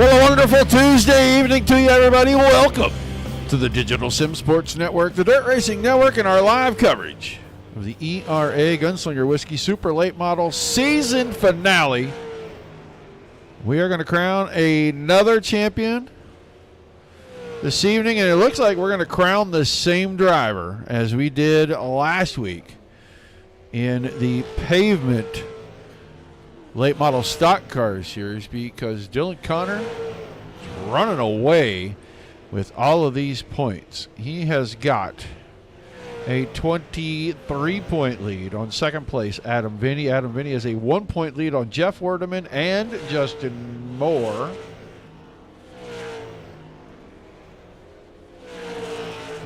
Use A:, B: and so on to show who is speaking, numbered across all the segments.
A: Well, a wonderful Tuesday evening to you, everybody. Welcome to the Digital Sim Sports Network, the Dirt Racing Network, and our live coverage of the ERA Gunslinger Whiskey Super Late Model Season Finale. We are going to crown another champion this evening, and it looks like we're going to crown the same driver as we did last week in the Pavement Late Model Stock Car Series, because Dylan Connor is running away with all of these points. He has got a 23-point lead on second place, Adam Vinny. Adam Vinny has a 1-point lead on Jeff Werdeman and Justin Moore.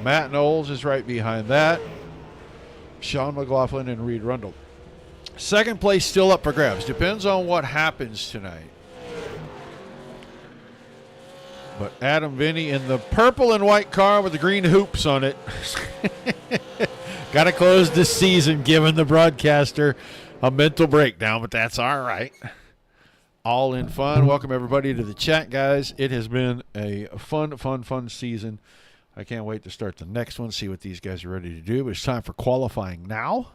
A: Matt Knowles is right behind that. Sean McLaughlin and Reed Rundle. Second place still up for grabs. Depends on what happens tonight. But Adam Vinny in the purple and white car with the green hoops on it. Got to close this season giving the broadcaster a mental breakdown, but that's all right. All in fun. Welcome everybody to the chat, guys. It has been a fun season. I can't wait to start the next one, see what these guys are ready to do. But it's time for qualifying now.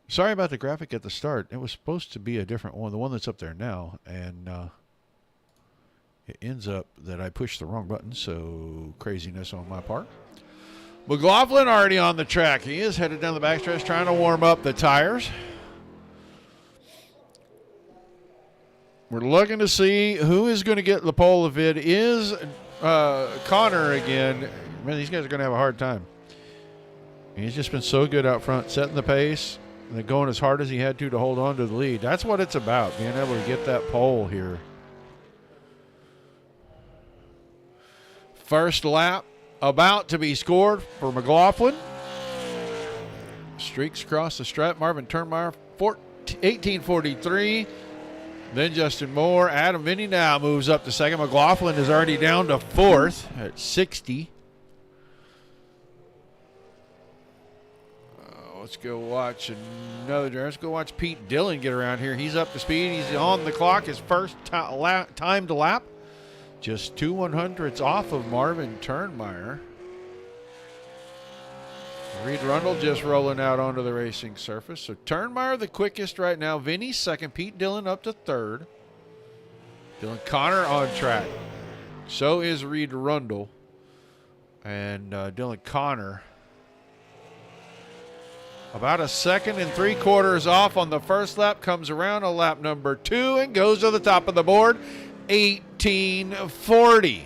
A: Sorry about the graphic at the start. It was supposed to be a different one, the one that's up there now. And it ends up that I pushed the wrong button, so craziness on my part. McLaughlin already on the track. He is headed down the backstretch trying to warm up the tires. We're looking to see who is going to get the pole. If it is Connor again, man, these guys are going to have a hard time. He's just been so good out front, setting the pace. And then going as hard as he had to hold on to the lead. That's what it's about, being able to get that pole here. First lap about to be scored for McLaughlin. Streaks across the stripe. Marvin Turnmeyer, 18:43. Then Justin Moore. Adam Vinny now moves up to second. McLaughlin is already down to fourth at 60. Let's go watch another driver. Let's go watch Pete Dillon get around here. He's up to speed. He's on the clock. His first timed lap. Just 2/100ths off of Marvin Turnmeyer. Reed Rundle just rolling out onto the racing surface. So Turnmeyer the quickest right now. Vinny second. Pete Dillon up to third. Dylan Connor on track. So is Reed Rundle. And Dylan Connor about a 2 3/4 off on the first lap, comes around on lap number 2 and goes to the top of the board, 18:40.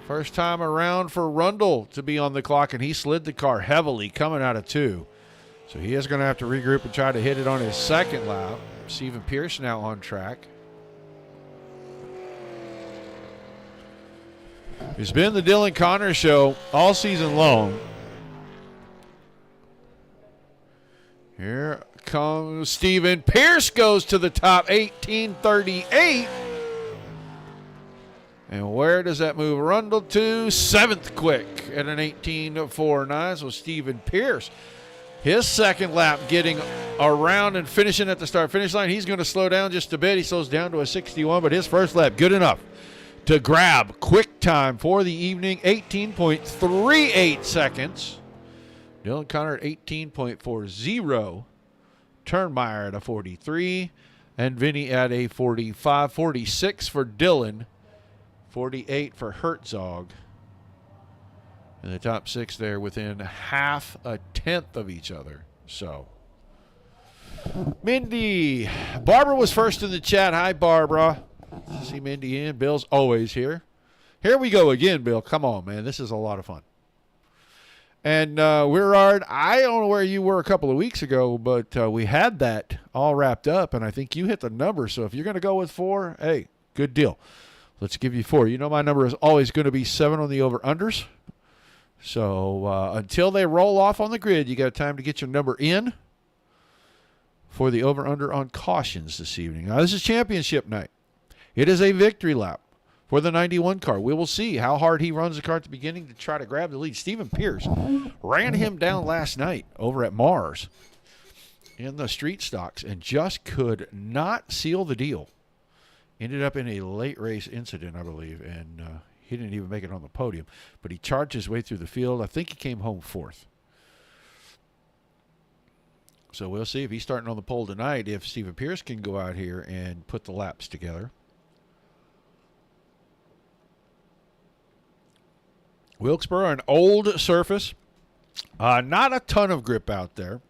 A: First time around for Rundle to be on the clock, and he slid the car heavily coming out of 2. So he is going to have to regroup and try to hit it on his second lap. Stephen Pierce now on track. It's been the Dylan Connor show all season long. Here comes Stephen Pierce, goes to the top, 18:38. And where does that move Rundle to? 7th quick at an 18:49. So Stephen Pierce, his second lap getting around and finishing at the start-finish line. He's going to slow down just a bit. He slows down to a 61, but his first lap good enough to grab quick time for the evening, 18.38 seconds. Dylan Connor at 18.40. Turnmeyer at a 43. And Vinny at a 45. 46 for Dylan. 48 for Herzog. And the top 6 there within half a tenth of each other. So, Mindy. Barbara was first in the chat. Hi, Barbara. See Mindy in. Bill's always here. Here we go again, Bill. Come on, man. This is a lot of fun. And Weirard, I don't know where you were a couple of weeks ago, but we had that all wrapped up, and I think you hit the number. So if you're going to go with 4, hey, good deal. Let's give you 4. You know my number is always going to be 7 on the over-unders. So until they roll off on the grid, you got time to get your number in for the over-under on cautions this evening. Now, this is championship night. It is a victory lap for the 91 car. We will see how hard he runs the car at the beginning to try to grab the lead. Stephen Pierce ran him down last night over at Mars. in the street stocks and just could not seal the deal. Ended up in a late race incident, I believe, and he didn't even make it on the podium. But he charged his way through the field. I think he came home fourth. So we'll see if he's starting on the pole tonight, if Stephen Pierce can go out here and put the laps together. Wilkesboro, an old surface. Not a ton of grip out there.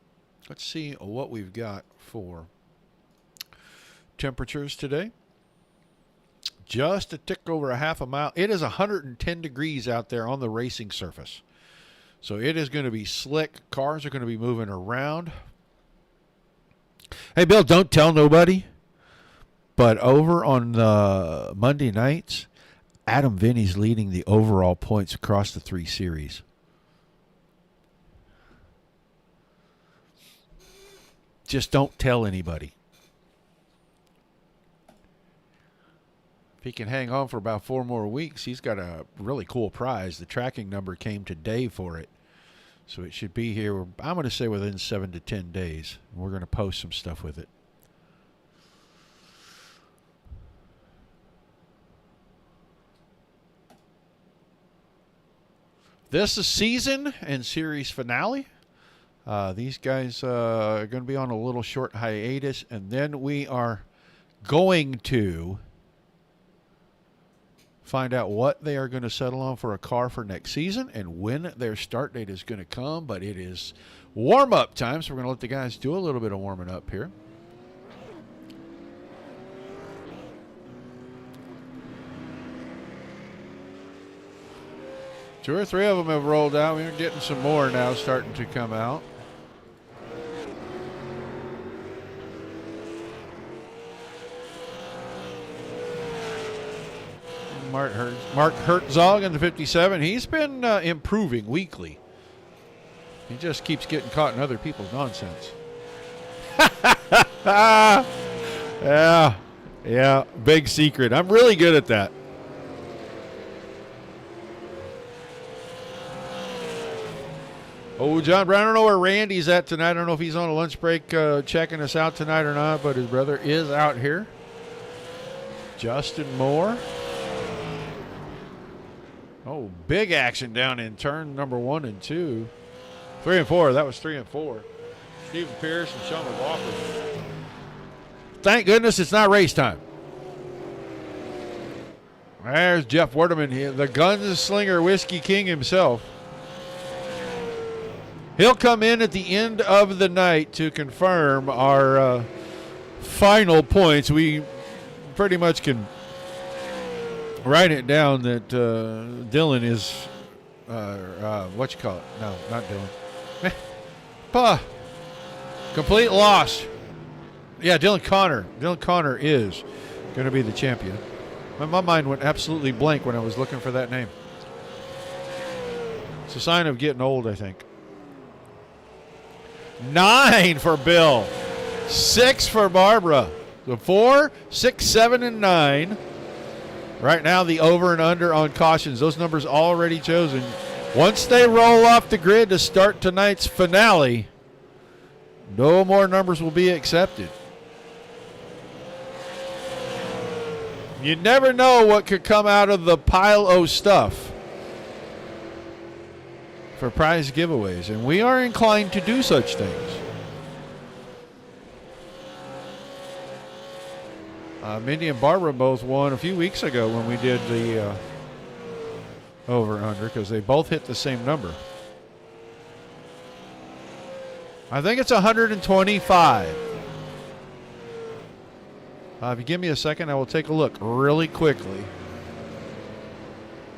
A: Let's see what we've got for temperatures today. Just a tick over a half a mile. It is 110 degrees out there on the racing surface. So it is going to be slick. Cars are going to be moving around. Hey, Bill, don't tell nobody. But over on Monday nights, Adam Vinny's leading the overall points across the 3 series. Just don't tell anybody. If he can hang on for about 4 more weeks, he's got a really cool prize. The tracking number came today for it. So it should be here, I'm going to say within 7 to 10 days. We're going to post some stuff with it. This is season and series finale. These guys are going to be on a little short hiatus, and then we are going to find out what they are going to settle on for a car for next season and when their start date is going to come. But it is warm-up time, so we're going to let the guys do a little bit of warming up here. Two or three of them have rolled out. We're getting some more now starting to come out. Mark Herzog in the 57. He's been improving weekly. He just keeps getting caught in other people's nonsense. Yeah, big secret. I'm really good at that. Oh, John Brown, I don't know where Randy's at tonight. I don't know if he's on a lunch break checking us out tonight or not, but his brother is out here. Justin Moore. Oh, big action down in turn number 1 and 2. 3 and 4. That was 3 and 4. Stephen Pierce and Sean McLaughlin. Thank goodness it's not race time. There's Jeff Werdeman here, the Gunslinger Whiskey King himself. He'll come in at the end of the night to confirm our final points. We pretty much can write it down that Dylan is, what you call it? No, not Dylan. Complete loss. Yeah, Dylan Connor. Dylan Connor is going to be the champion. My mind went absolutely blank when I was looking for that name. It's a sign of getting old, I think. 9 for Bill. 6 for Barbara. The 4, 6, 7, and 9. Right now, the over and under on cautions. Those numbers already chosen. Once they roll off the grid to start tonight's finale, no more numbers will be accepted. You never know what could come out of the pile of stuff for prize giveaways, and we are inclined to do such things. Mindy and Barbara both won a few weeks ago when we did the over-under because they both hit the same number. I think it's 125. If you give me a second, I will take a look really quickly.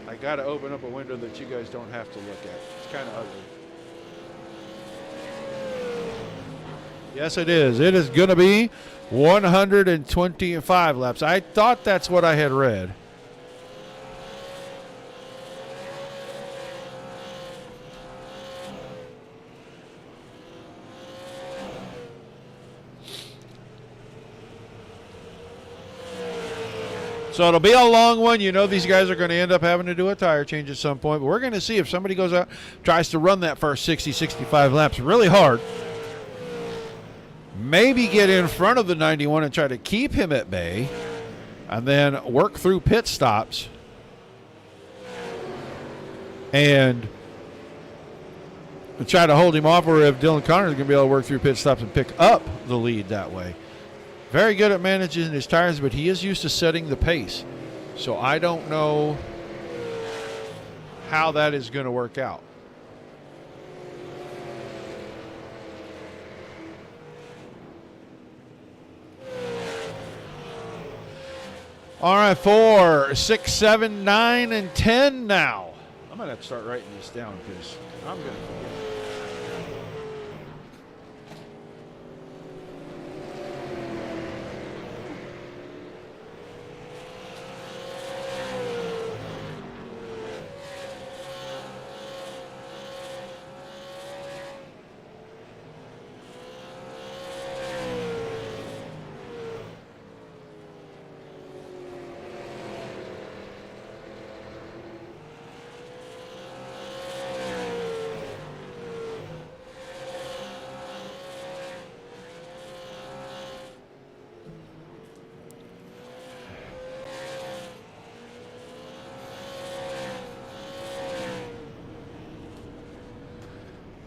A: I got to open up a window that you guys don't have to look at. It's kind of ugly. Yes, it is. It is going to be 125 laps. I thought that's what I had read. So it'll be a long one. You know these guys are going to end up having to do a tire change at some point. But we're going to see if somebody goes out, tries to run that first 60, 65 laps really hard. maybe get in front of the 91 and try to keep him at bay, and then work through pit stops and try to hold him off, or if Dylan Connor is going to be able to work through pit stops and pick up the lead that way. Very good at managing his tires, but he is used to setting the pace. So I don't know how that is going to work out. All right, 4, 6, 7, 9, and 10 now. I'm going to have to start writing this down because I'm going to forget.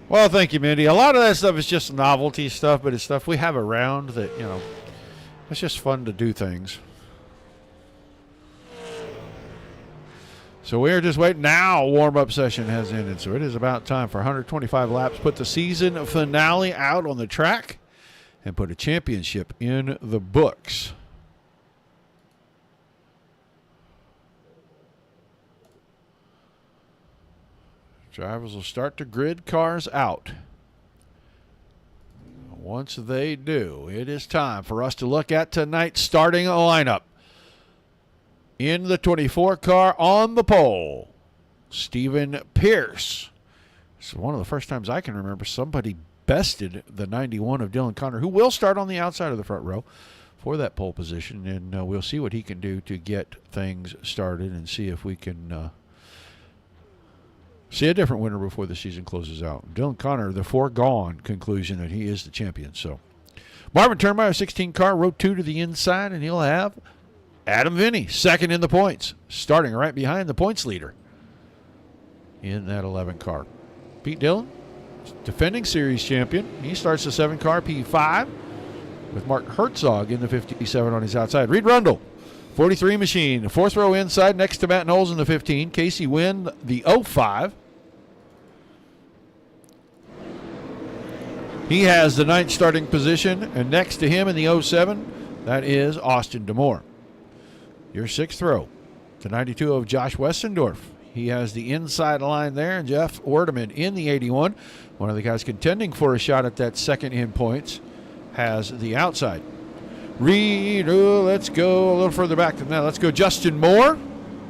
A: Well, thank you, Mindy. A lot of that stuff is just novelty stuff, but it's stuff we have around that, it's just fun to do things. So we're just waiting. Now warm-up session has ended, so it is about time for 125 laps. Put the season finale out on the track and put a championship in the books. Drivers will start to grid cars out. Once they do, it is time for us to look at tonight's starting lineup. In the 24 car on the pole, Stephen Pierce. This is one of the first times I can remember somebody bested the 91 of Dylan Connor, who will start on the outside of the front row for that pole position, and we'll see what he can do to get things started and see if we can see a different winner before the season closes out. Dylan Connor, the foregone conclusion that he is the champion. So Marvin Turnmeyer, 16 car, row 2 to the inside, and he'll have Adam Vinny, second in the points, starting right behind the points leader in that 11 car. Pete Dillon, defending series champion. He starts the 7 car P5 with Mark Herzog in the 57 on his outside. Reed Rundle, 43 machine, 4th row inside next to Matt Knowles in the 15. Casey Wynn, the 05. He has the 9th starting position, and next to him in the 07, that is Austin Demore. Your 6th row, the 92 of Josh Westendorf. He has the inside line there, and Jeff Werdeman in the 81. One of the guys contending for a shot at that second in points has the outside. Reed, let's go a little further back than that. Let's go Justin Moore,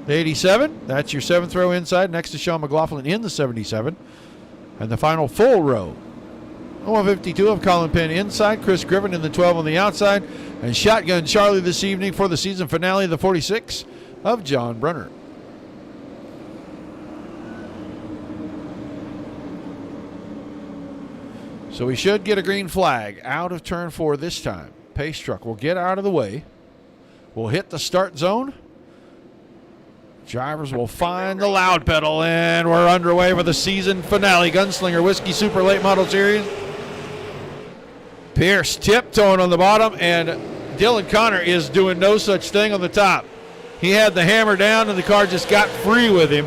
A: the 87. That's your 7th row inside next to Sean McLaughlin in the 77. And the final full row, 152 of Colin Penn inside, Chris Griffin in the 12 on the outside, and Shotgun Charlie this evening for the season finale, the 46 of John Brunner. So we should get a green flag out of turn 4 this time. Pace truck will get out of the way. We'll hit the start zone. Drivers will find the loud pedal, and we're underway for the season finale. Gunslinger Whiskey Super Late Model Series. Pierce tiptoeing on the bottom, and Dylan Connor is doing no such thing on the top. He had the hammer down, and the car just got free with him.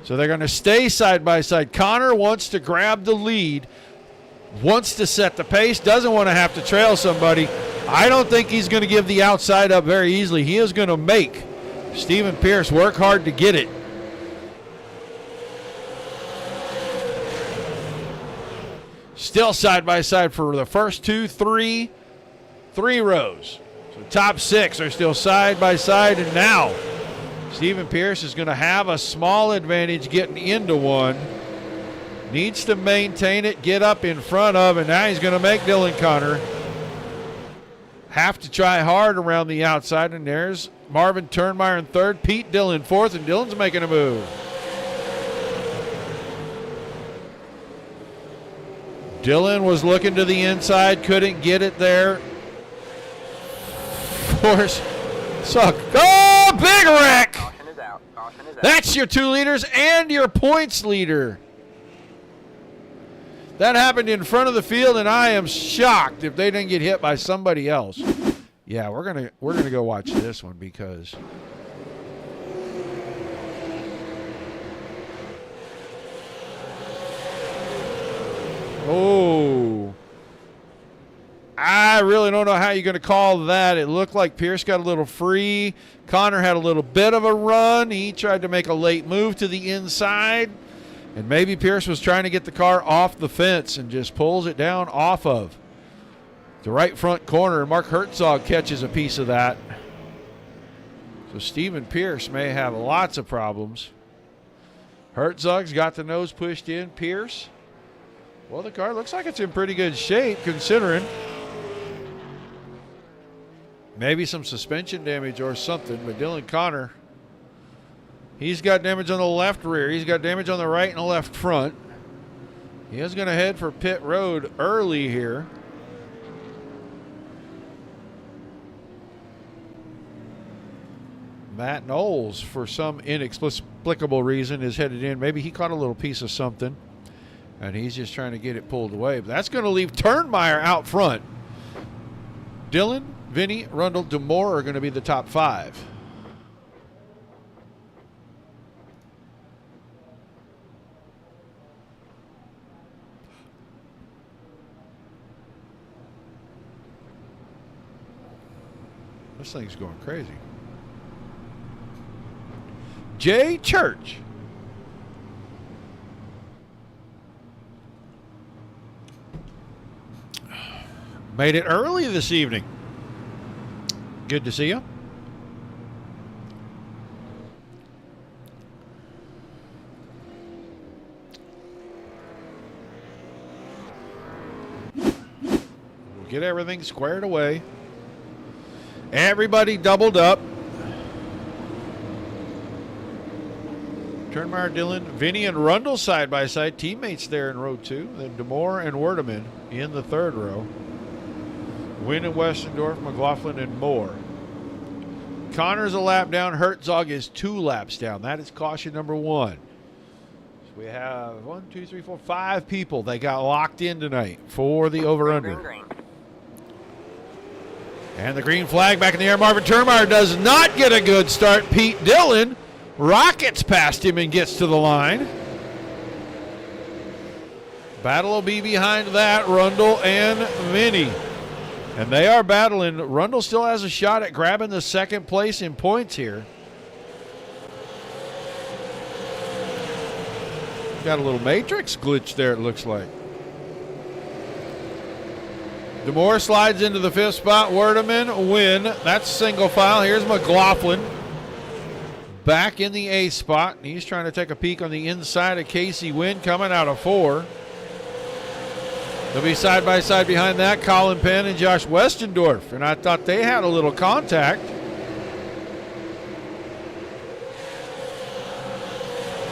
A: So they're going to stay side by side. Connor wants to grab the lead, wants to set the pace, doesn't want to have to trail somebody. I don't think he's going to give the outside up very easily. He is going to make Stephen Pierce work hard to get it. Still side by side for the first 2, 3 rows. So top 6 are still side by side, and now Stephen Pierce is going to have a small advantage getting into one. Needs to maintain it, get up in front of, and now he's going to make Dylan Connor have to try hard around the outside. And there's Marvin Turnmeyer in 3rd, Pete Dillon 4th, and Dillon's making a move. Dylan was looking to the inside, couldn't get it there. Force suck. Oh, big wreck!
B: Caution is out. Caution is out.
A: That's your 2 leaders and your points leader. That happened in front of the field, and I am shocked if they didn't get hit by somebody else. Yeah, we're gonna go watch this one because I really don't know how you're going to call that. It looked like Pierce got a little free. Connor had a little bit of a run. He tried to make a late move to the inside. And maybe Pierce was trying to get the car off the fence and just pulls it down off of the right front corner. And Mark Herzog catches a piece of that. So Stephen Pierce may have lots of problems. Herzog's got the nose pushed in. Pierce, well, the car looks like it's in pretty good shape considering. Maybe some suspension damage or something, but Dylan Connor, he's got damage on the left rear. He's got damage on the right and the left front. He is going to head for pit road early here. Matt Knowles, for some inexplicable reason, is headed in. Maybe he caught a little piece of something, and he's just trying to get it pulled away. But that's going to leave Turnmeyer out front. Dylan, Vinny, Rundle, DeMore are going to be the top 5. This thing's going crazy. Jay Church. Made it early this evening. Good to see you. We'll get everything squared away. Everybody doubled up. Turnmeyer, Dylan, Vinny, and Rundle side by side. Teammates there in row 2. Then DeMore and Werdeman in the 3rd row. Wynn and Westendorf, McLaughlin, and Moore. Connor's a lap down. Herzog is 2 laps down. That is caution number 1. So we have 5 people that got locked in tonight for the over-under.
B: Green.
A: And the green flag back in the air. Marvin Turnmeyer does not get a good start. Pete Dillon rockets past him and gets to the line. Battle will be behind that, Rundle and Vinny. And they are battling. Rundle still has a shot at grabbing the 2nd place in points here. Got a little matrix glitch there, it looks like. DeMore slides into the 5th spot. Werdeman, Wynn. That's single file. Here's McLaughlin back in the A spot. He's trying to take a peek on the inside of Casey Wynn coming out of 4. They'll be side by side behind that, Colin Penn and Josh Westendorf. And I thought they had a little contact.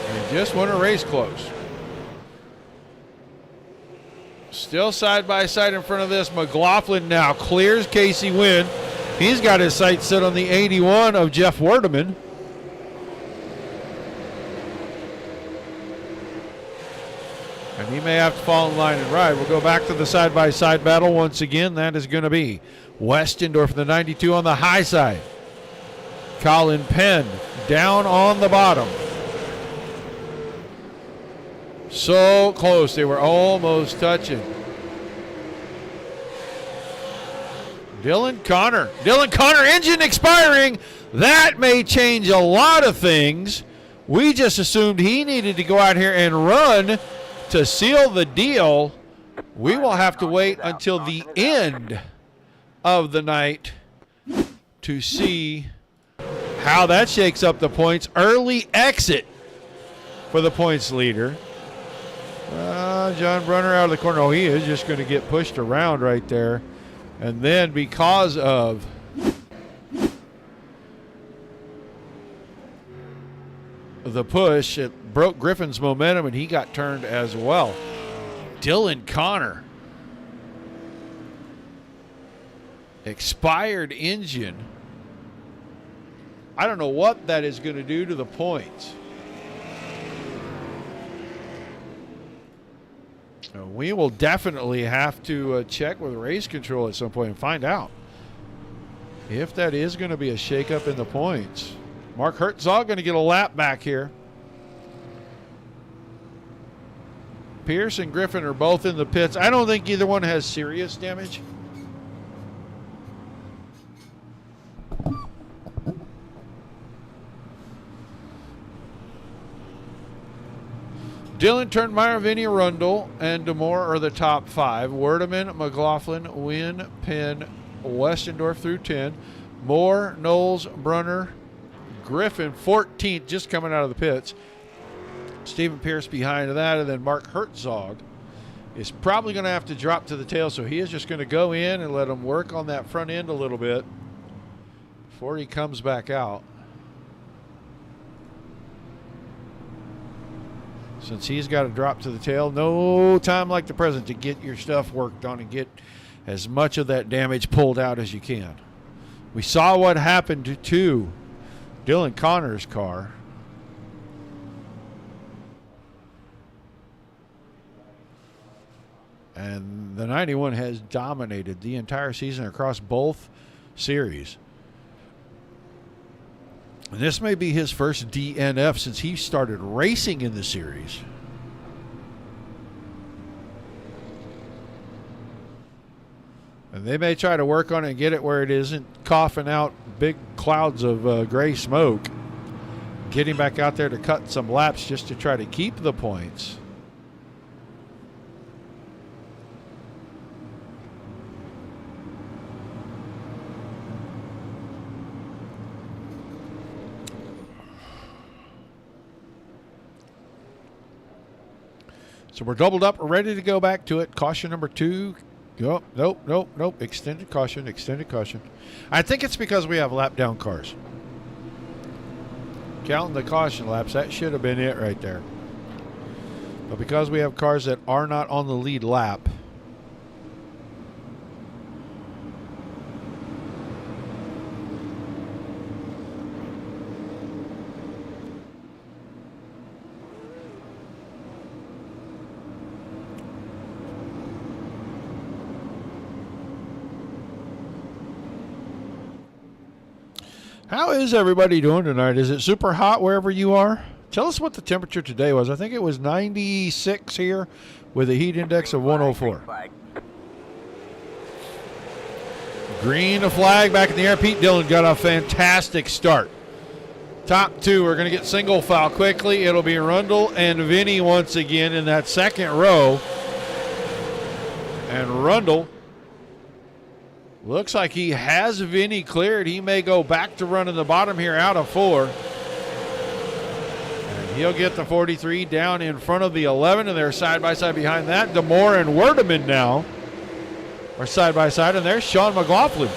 A: They just want to race close. Still side by side in front of this. McLaughlin now clears Casey Wynn. He's got his sights set on the 81 of Jeff Werdeman. And he may have to fall in line and ride. We'll go back to the side-by-side battle once again. That is going to be Westendorf, the 92 on the high side. Colin Penn down on the bottom. So close. They were almost touching. Dylan Connor. Dylan Connor, engine expiring. That may change a lot of things. We just assumed he needed to go out here and run to seal the deal. We will have to wait until the end of the night to see how that shakes up the points. Early exit for the points leader. John Brunner out of the corner. Oh, he is just going to get pushed around right there. And then because of the push, it broke Griffin's momentum, and he got turned as well. Dylan Connor expired engine. I don't know what that is going to do to the points. We will definitely have to check with race control at some point and find out if that is going to be a shakeup in the points. Mark Herzog going to get a lap back here. Pierce and Griffin are both in the pits. I don't think either one has serious damage. Dillon, Turnmeyer, Vinny Rundle, and DeMore are the top 5. Werdeman, McLaughlin, Wynn, Penn, Westendorf through 10. Moore, Knowles, Brunner, Griffin, 14th, just coming out of the pits. Stephen Pierce behind that, and then Mark Herzog is probably going to have to drop to the tail, so he is just going to go in and let him work on that front end a little bit before he comes back out. Since he's got to drop to the tail, no time like the present to get your stuff worked on and get as much of that damage pulled out as you can. We saw what happened to Dylan Connor's car. And the 91 has dominated the entire season across both series. And this may be his first DNF since he started racing in the series. And they may try to work on it and get it where it isn't coughing out big clouds of gray smoke. Getting back out there to cut some laps just to try to keep the points. So we're doubled up. We're ready to go back to it. Caution number 2. Oh, nope. Extended caution. I think it's because we have lap down cars. Counting the caution laps, that should have been it right there. But because we have cars that are not on the lead lap, how is everybody doing tonight? Is it super hot wherever you are? Tell us what the temperature today was. I think it was 96 here with a heat index of 104. Green flag back in the air. Pete Dillon got a fantastic start. Top 2 are going to get single foul quickly. It'll be Rundle and Vinny once again in that second row. And Rundle looks like he has Vinny cleared. He may go back to running the bottom here out of 4. And he'll get the 43 down in front of the 11, and they're side by side behind that. DeMore and Werdeman now are side by side, and there's Sean McLaughlin.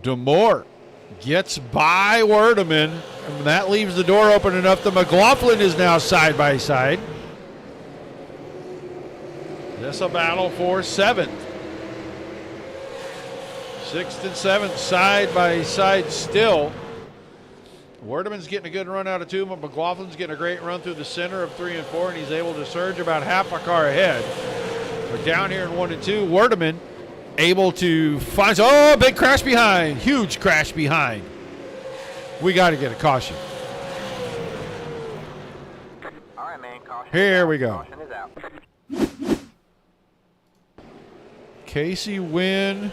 A: DeMore gets by Werdeman, and that leaves the door open enough that McLaughlin is now side by side. This a battle for 7th. 6th and 7th side by side still. Werdeman's getting a good run out of 2, but McLaughlin's getting a great run through the center of 3 and 4, and he's able to surge about half a car ahead. We're down here in 1 and 2. Werdeman able to find, oh, big crash behind. Huge crash behind. We got to get a caution.
B: All right, man. Caution.
A: Here we go.
B: Caution is out.
A: Casey Wynn,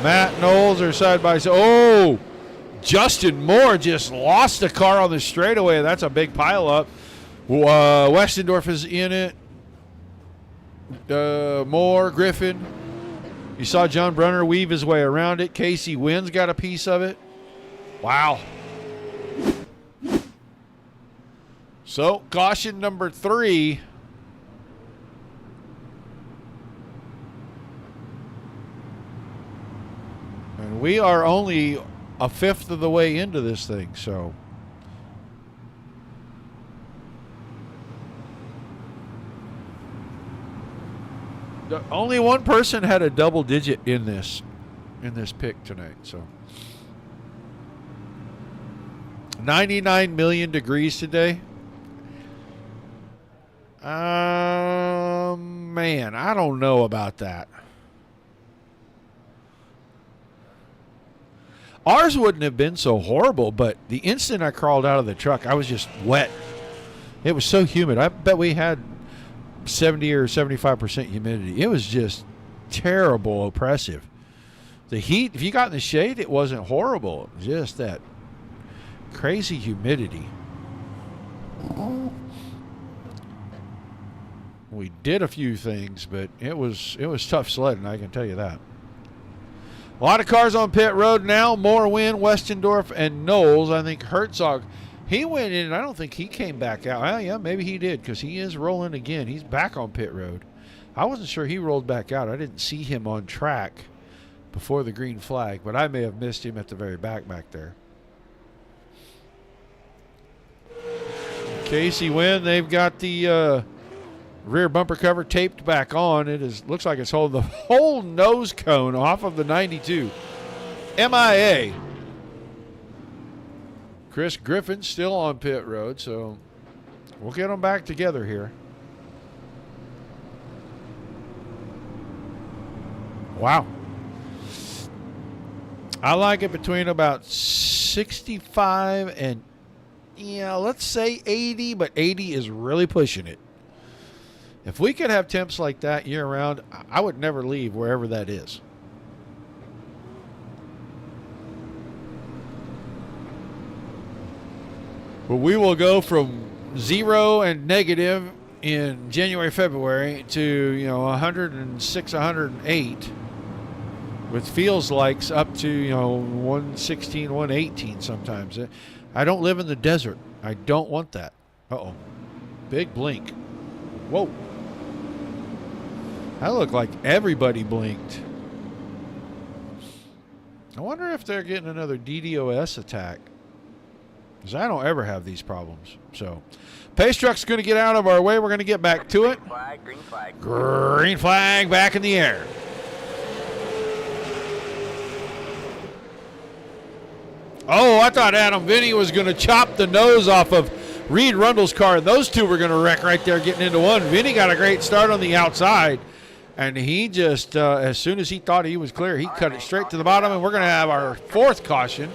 A: Matt Knowles are side by side. Oh, Justin Moore just lost the car on the straightaway. That's a big pileup. Westendorf is in it. Moore, Griffin. You saw John Brunner weave his way around it. Casey Wynn's got a piece of it. Wow. So, caution number 3. And we are only a 5th of the way into this thing, so. only one person had a double digit in this pick tonight. So 99 million degrees today. Man, I don't know about that. Ours wouldn't have been so horrible, but the instant I crawled out of the truck, I was just wet. It was so humid. I bet we had 70 or 75% humidity. It was just terrible, oppressive. The heat, if you got in the shade, it wasn't horrible. Just that crazy humidity. We did a few things, but it was tough sledding, I can tell you that. A lot of cars on pit road now. Moore, Wynn, Westendorf, and Knowles. I think Herzog, he went in, and I don't think he came back out. Well, yeah, maybe he did, because he is rolling again. He's back on pit road. I wasn't sure he rolled back out. I didn't see him on track before the green flag, but I may have missed him at the very back there. Casey Wynn, they've got the rear bumper cover taped back on. It looks like it's holding the whole nose cone off of the 92. MIA. Chris Griffin still on pit road, so we'll get them back together here. Wow. I like it between about 65 and, let's say 80, but 80 is really pushing it. If we could have temps like that year-round, I would never leave wherever that is. But we will go from 0 and negative in January, February to, 106, 108 with feels likes up to, 116, 118 sometimes. I don't live in the desert. I don't want that. Uh-oh. Big blink. Whoa. That looked like everybody blinked. I wonder if they're getting another DDoS attack, because I don't ever have these problems. So, pace truck's going to get out of our way. We're going to get back to it.
B: Green flag.
A: Green flag back in the air. Oh, I thought Adam Vinny was going to chop the nose off of Reed Rundle's car. Those two were going to wreck right there getting into one. Vinny got a great start on the outside. And he just, as soon as he thought he was clear, he cut it straight to the bottom. And we're going to have our fourth caution.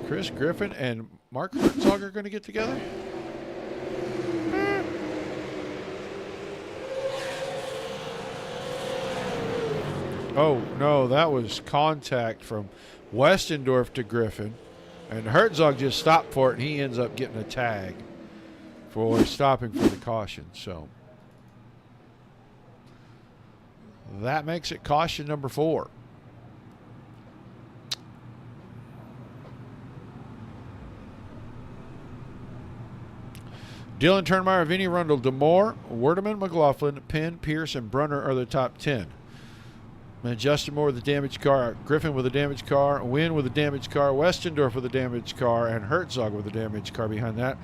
A: Chris Griffin and Mark Herzog are going to get together. Oh, no, that was contact from Westendorf to Griffin. And Herzog just stopped for it, and he ends up getting a tag for stopping for the caution. So that makes it caution number 4. Dylan Turnmeyer, Vinnie Rundle, DeMoore, Werdeman, McLaughlin, Penn, Pierce, and Brunner are the top 10. And Justin Moore with a damaged car, Griffin with a damaged car, Wynn with a damaged car, Westendorf with a damaged car, and Herzog with a damaged car behind that.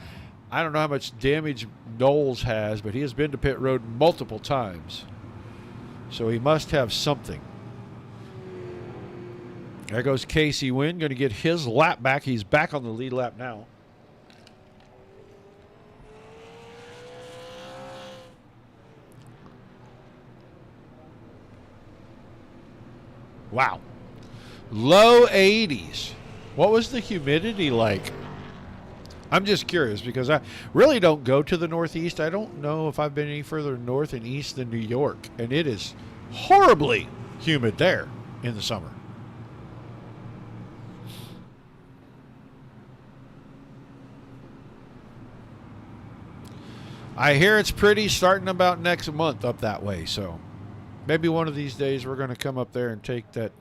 A: I don't know how much damage Knowles has, but he has been to pit road multiple times. So he must have something. There goes Casey Wynn, going to get his lap back. He's back on the lead lap now. Wow. Low 80s. What was the humidity like? I'm just curious because I really don't go to the Northeast. I don't know if I've been any further north and east than New York. And it is horribly humid there in the summer. I hear it's pretty starting about next month up that way. So maybe one of these days we're going to come up there and take that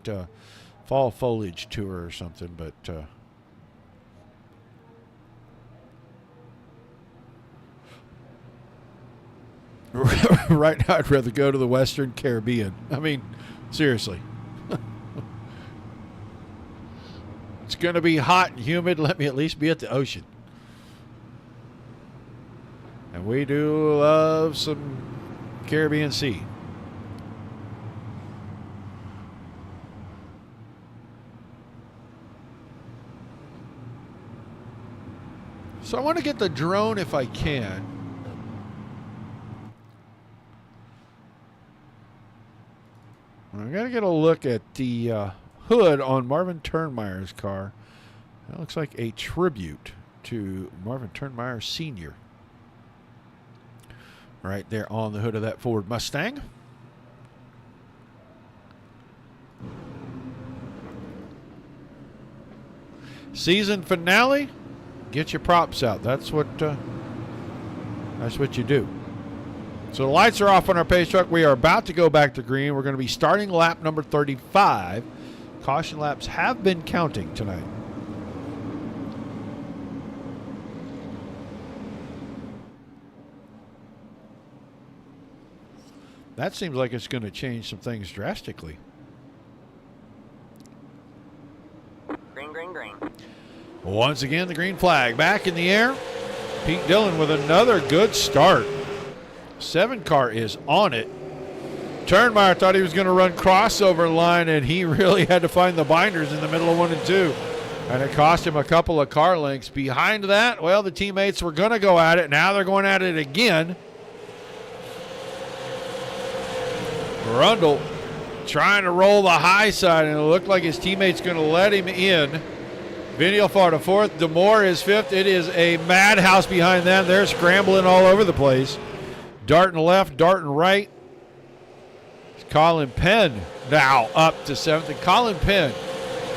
A: fall foliage tour or something. But right now I'd rather go to the Western Caribbean. I mean, seriously. It's going to be hot and humid. Let me at least be at the ocean. And we do love some Caribbean Sea. So I want to get the drone if I can. I got to get a look at the hood on Marvin Turnmeyer's car. That looks like a tribute to Marvin Turnmeyer Sr. Right there on the hood of that Ford Mustang. Season finale. Get your props out. That's what you do. So the lights are off on our pace truck. We are about to go back to green. We're going to be starting lap number 35. Caution laps have been counting tonight. That seems like it's going to change some things drastically.
B: Green, green, green.
A: Once again, the green flag back in the air. Pete Dillon with another good start. 7 car is on it. Turnmeyer thought he was going to run crossover line, and he really had to find the binders in the middle of 1 and 2. And it cost him a couple of car lengths. Behind that, well, the teammates were going to go at it. Now they're going at it again. Rundle trying to roll the high side, and it looked like his teammate's going to let him in. Vinny Alfaro to 4th. DeMore is 5th. It is a madhouse behind them. They're scrambling all over the place. Darting left, darting right. Colin Penn now up to 7th. And Colin Penn,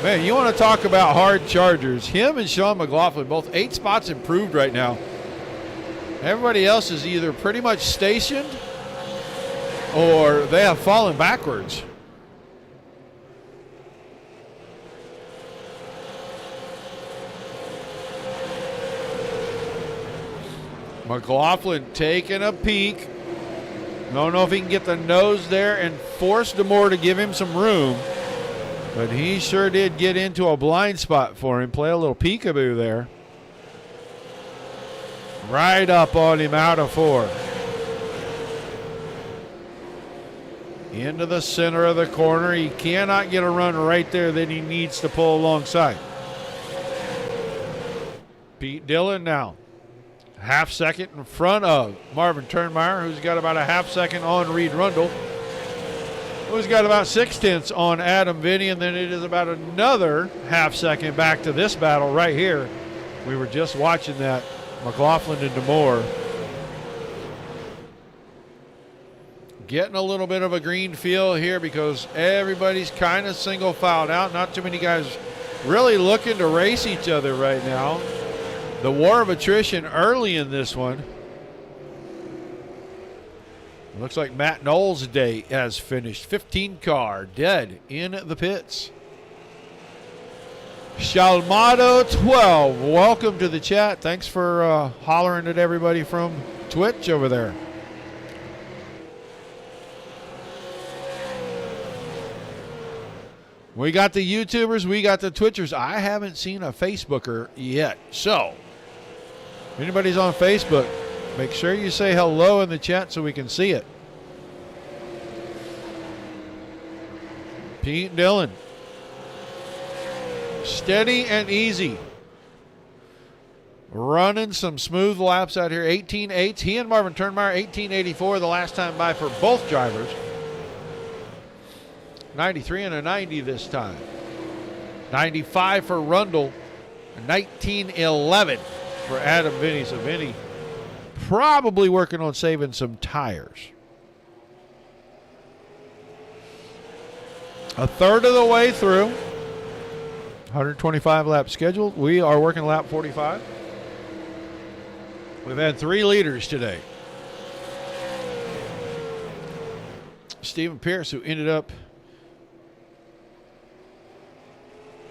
A: man, you want to talk about hard chargers. Him and Sean McLaughlin, both 8 spots improved right now. Everybody else is either pretty much stationed or they have fallen backwards. McLaughlin taking a peek. Don't know if he can get the nose there and force DeMore to give him some room. But he sure did get into a blind spot for him. Play a little peekaboo there. Right up on him out of 4. Into the center of the corner. He cannot get a run right there. Then he needs to pull alongside. Pete Dillon now. Half second in front of Marvin Turnmeyer, who's got about a half second on Reed Rundle, who's got about 6/10 on Adam Vinny, and then it is about another half second back to this battle right here. We were just watching that, McLaughlin and DeMore. Getting a little bit of a green feel here because everybody's kind of single filed out. Not too many guys really looking to race each other right now. The war of attrition early in this one. Looks like Matt Knowles' day has finished. 15 car dead in the pits. Shalmado 12, welcome to the chat. Thanks for hollering at everybody from Twitch over there. We got the YouTubers, we got the Twitchers. I haven't seen a Facebooker yet. So, if anybody's on Facebook, make sure you say hello in the chat so we can see it. Pete Dillon. Steady and easy. Running some smooth laps out here. 18.8. He and Marvin Turnmeyer, 18.84 the last time by for both drivers. 93 and a 90 this time. 95 for Rundle. 19.11 for Adam Vinny. So Vinny probably working on saving some tires. A third of the way through. 125 laps scheduled. We are working lap 45. We've had 3 leaders today. Stephen Pierce, who ended up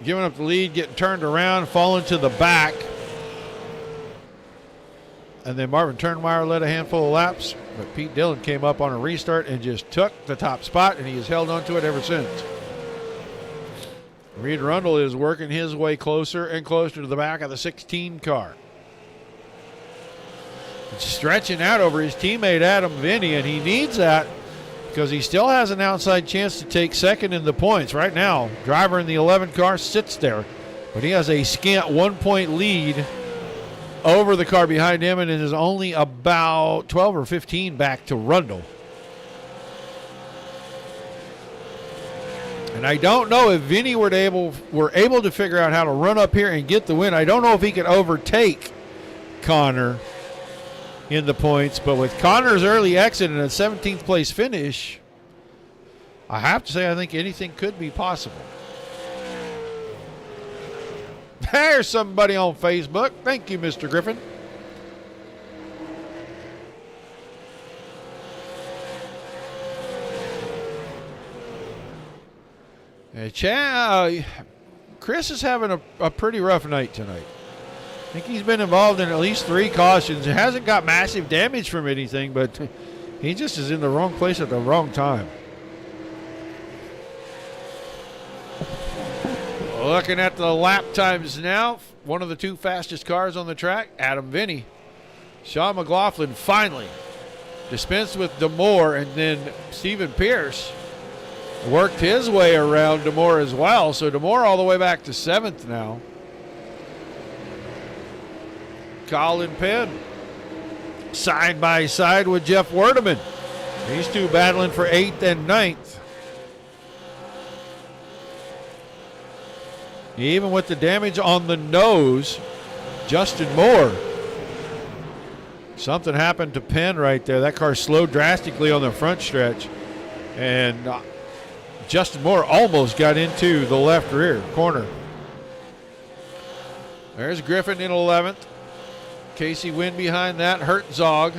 A: giving up the lead, getting turned around, falling to the back. And then Marvin Turnmeyer led a handful of laps, but Pete Dillon came up on a restart and just took the top spot, and he has held on to it ever since. Reed Rundle is working his way closer and closer to the back of the 16 car. stretching out over his teammate Adam Vinny, and he needs that because he still has an outside chance to take second in the points. Right now, driver in the 11 car sits there, but he has a scant 1 point lead over the car behind him and is only about 12 or 15 back to Rundle. And I don't know if Vinny were able to figure out how to run up here and get the win. I don't know if he could overtake Connor in the points, but with Connor's early exit and a 17th place finish, I have to say I think anything could be possible. There's somebody on Facebook. Thank you, Mr. Griffin. Chris is having a pretty rough night tonight. I think he's been involved in at least 3 cautions. He hasn't got massive damage from anything, but he just is in the wrong place at the wrong time. Looking at the lap times now, one of the 2 fastest cars on the track, Adam Vinny. Sean McLaughlin finally dispensed with DeMoore, and then Stephen Pierce worked his way around DeMoore as well. So DeMoore all the way back to 7th now. Colin Penn side by side with Jeff Werdeman. These two battling for 8th and 9th. Even with the damage on the nose, Justin Moore. Something happened to Penn right there. That car slowed drastically on the front stretch. And Justin Moore almost got into the left rear corner. There's Griffin in 11th. Casey Wynn behind that. Hertzog.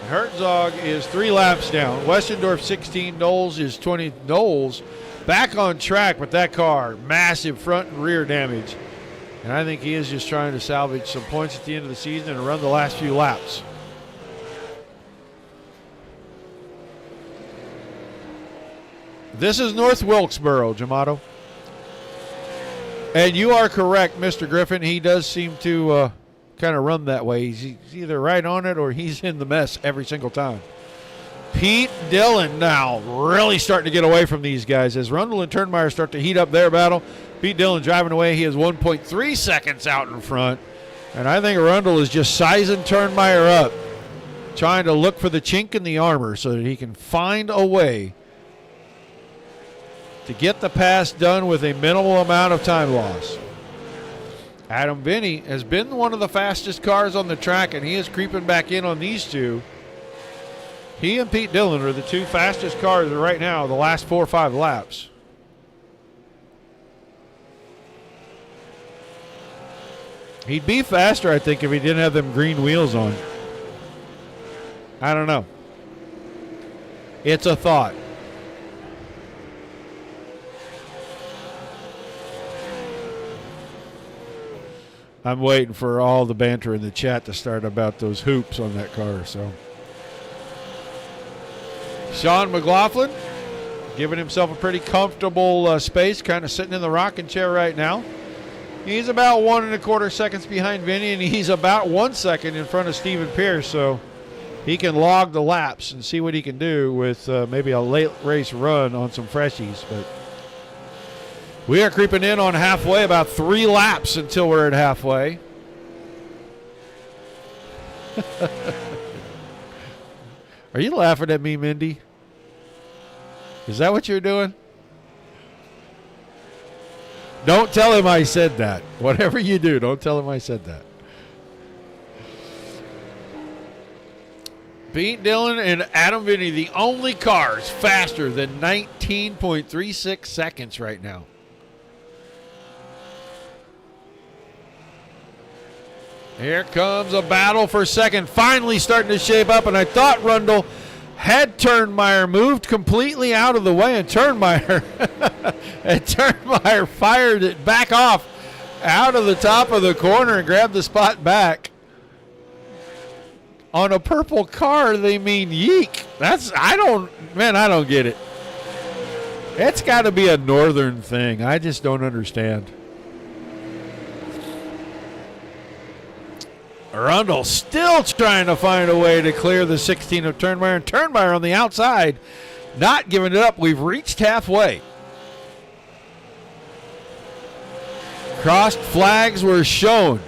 A: Hertzog is 3 laps down. Westendorf 16. Knowles is 20. Knowles back on track with that car. Massive front and rear damage. And I think he is just trying to salvage some points at the end of the season and run the last few laps. This is North Wilkesboro, Jamato. And you are correct, Mr. Griffin. He does seem to kind of run that way. He's either right on it or he's in the mess every single time. Pete Dillon now really starting to get away from these guys as Rundle and Turnmeyer start to heat up their battle. Pete Dillon driving away. He is 1.3 seconds out in front. And I think Rundle is just sizing Turnmeyer up, trying to look for the chink in the armor so that he can find a way to get the pass done with a minimal amount of time loss. Adam Vinny has been one of the fastest cars on the track, and he is creeping back in on these two. He and Pete Dillon are the 2 fastest cars right now the last 4 or 5 laps. He'd be faster, I think, if he didn't have them green wheels on. I don't know. It's a thought. I'm waiting for all the banter in the chat to start about those hoops on that car. So, Sean McLaughlin giving himself a pretty comfortable space, kind of sitting in the rocking chair right now. He's about 1 1/4 seconds behind Vinny, and he's about 1 second in front of Stephen Pierce. So he can log the laps and see what he can do with maybe a late race run on some freshies. But we are creeping in on halfway, about 3 laps until we're at halfway. Are you laughing at me, Mindy? Is that what you're doing? Don't tell him I said that. Whatever you do, don't tell him I said that. Pete Dillon and Adam Vinny, the only cars faster than 19.36 seconds right now. Here comes a battle for second, finally starting to shape up, and I thought Rundle had Turnmeyer moved completely out of the way, and Turnmeyer fired it back off out of the top of the corner and grabbed the spot back. On a purple car, they mean yeek. I don't get it. It's got to be a northern thing. I just don't understand. Rundle still trying to find a way to clear the 16 of Turnmeyer. And Turnmeyer on the outside, not giving it up. We've reached halfway. Crossed flags were shown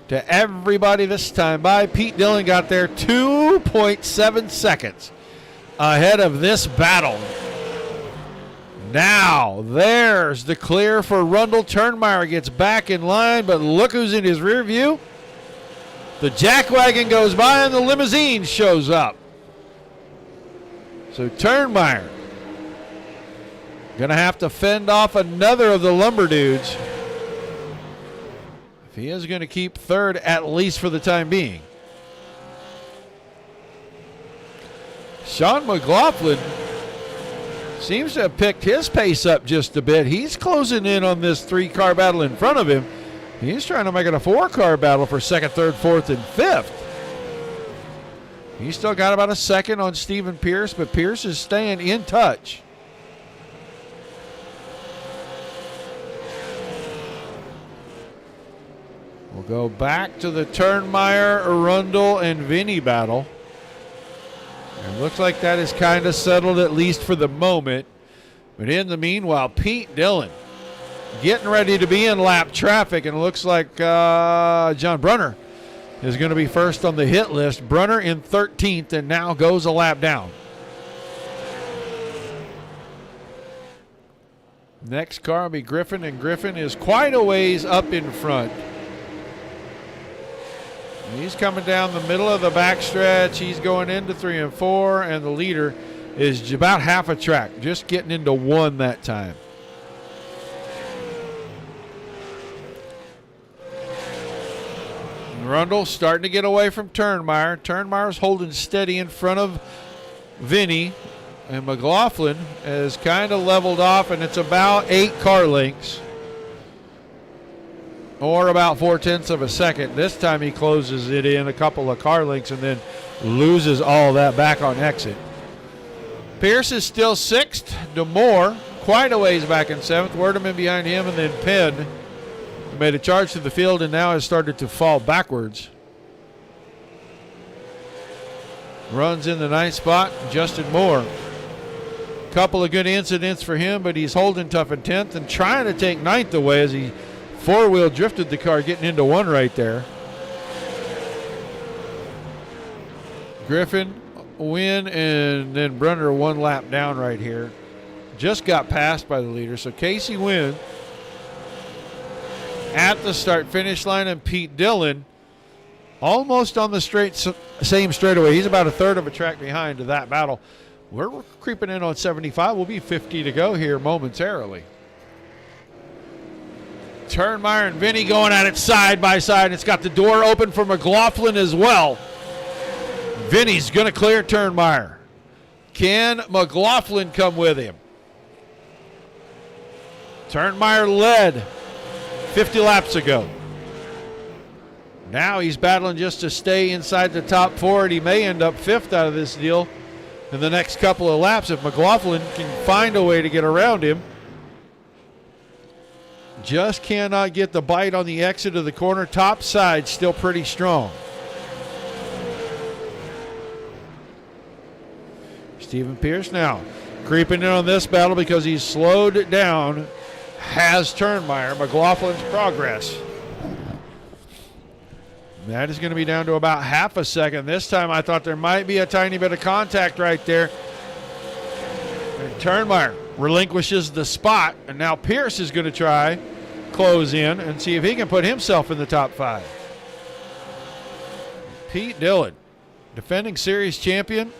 A: to everybody this time by. Pete Dillon got there 2.7 seconds ahead of this battle. Now, there's the clear for Rundle. Turnmeyer gets back in line, but look who's in his rear view. The jackwagon goes by and the limousine shows up. So Turnmeyer going to have to fend off another of the lumber dudes if he is going to keep third, at least for the time being. Sean McLaughlin seems to have picked his pace up just a bit. He's closing in on this 3-car battle in front of him. He's trying to make it a 4-car battle for second, third, fourth, and fifth. He's still got about a second on Stephen Pierce, but Pierce is staying in touch. We'll go back to the Turnmeyer, Rundle, and Vinny battle. It looks like that is kind of settled, at least for the moment. But in the meanwhile, Pete Dillon getting ready to be in lap traffic, and it looks like John Brunner is going to be first on the hit list. Brunner in 13th and now goes a lap down. Next car will be Griffin, and Griffin is quite a ways up in front. He's coming down the middle of the backstretch. He's going into 3 and 4, and the leader is about half a track, just getting into 1 that time. Rundle starting to get away from Turnmeyer. Turnmeyer's holding steady in front of Vinny, and McLaughlin is kind of leveled off, and it's about 8 car lengths, or about 0.4 of a second. This time he closes it in a couple of car lengths and then loses all that back on exit. Pierce is still 6th. DeMoore quite a ways back in 7th. Werdeman behind him, and then Penn made a charge to the field and now has started to fall backwards. Runs in the 9th spot, Justin Moore. Couple of good incidents for him, but he's holding tough in 10th and trying to take 9th away as he four-wheel drifted the car, getting into 1 right there. Griffin win, and then Brunner 1 lap down right here. Just got passed by the leader. So Casey Wynn at the start-finish line, and Pete Dillon almost on the same straightaway. He's about a third of a track behind to that battle. We're creeping in on 75. We'll be 50 to go here momentarily. Turnmeyer and Vinny going at it side by side. It's got the door open for McLaughlin as well. Vinny's going to clear Turnmeyer. Can McLaughlin come with him? Turnmeyer led 50 laps ago. Now he's battling just to stay inside the top 4, and he may end up 5th out of this deal in the next couple of laps if McLaughlin can find a way to get around him. Just cannot get the bite on the exit of the corner. Top side still pretty strong. Stephen Pierce now creeping in on this battle because he's slowed it down. Has Turnmeyer. McLaughlin's progress. That is going to be down to about half a second. This time I thought there might be a tiny bit of contact right there. And Turnmeyer relinquishes the spot, and now Pierce is going to try close in and see if he can put himself in the top 5. Pete Dillon, defending series champion.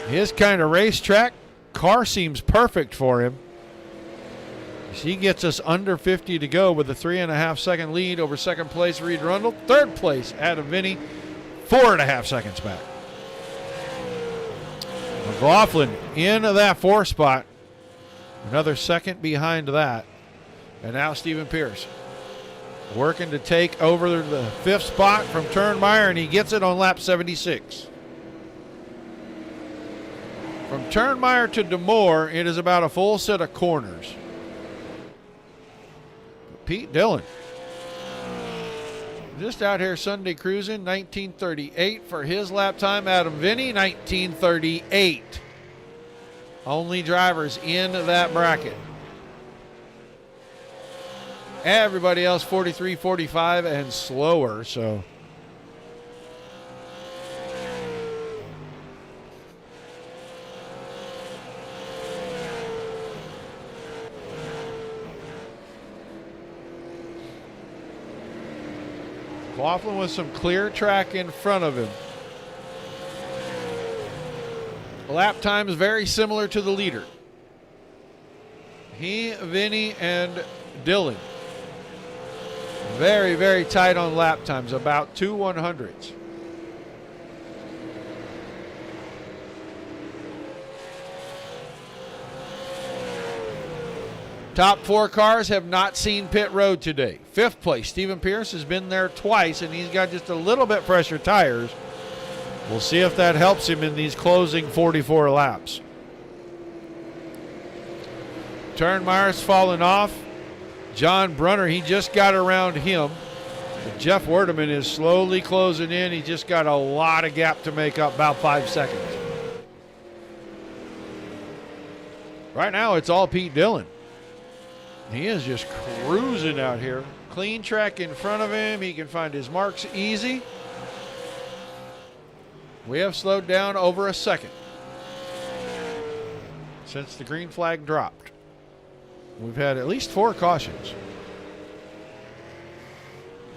A: His kind of racetrack, car seems perfect for him. He gets us under 50 to go with a 3.5 second lead over second place Reed Rundle. Third place Adam Vinny, 4.5 seconds back. McLaughlin into that 4 spot. Another second behind that. And now Stephen Pierce working to take over the 5th spot from Turnmeyer, and he gets it on lap 76. From Turnmeyer to DeMoore, it is about a full set of corners. Pete Dillon Just out here Sunday cruising, 1938 for his lap time. Adam Vinny, 1938. Only drivers in that bracket. Everybody else 43, 45 and slower, so. Laughlin with some clear track in front of him. Lap time is very similar to the leader. He, Vinny, and Dylan. Very, very tight on lap times, about 2 100s. Top 4 cars have not seen pit road today. 5th place, Stephen Pierce has been there twice, and he's got just a little bit fresher tires. We'll see if that helps him in these closing 44 laps. Turnmeyer's fallen off. John Brunner, he just got around him. But Jeff Werdeman is slowly closing in. He just got a lot of gap to make up, about 5 seconds. Right now, it's all Pete Dillon. He is just cruising out here. Clean track in front of him. He can find his marks easy. We have slowed down over a second since the green flag dropped. We've had at least 4 cautions.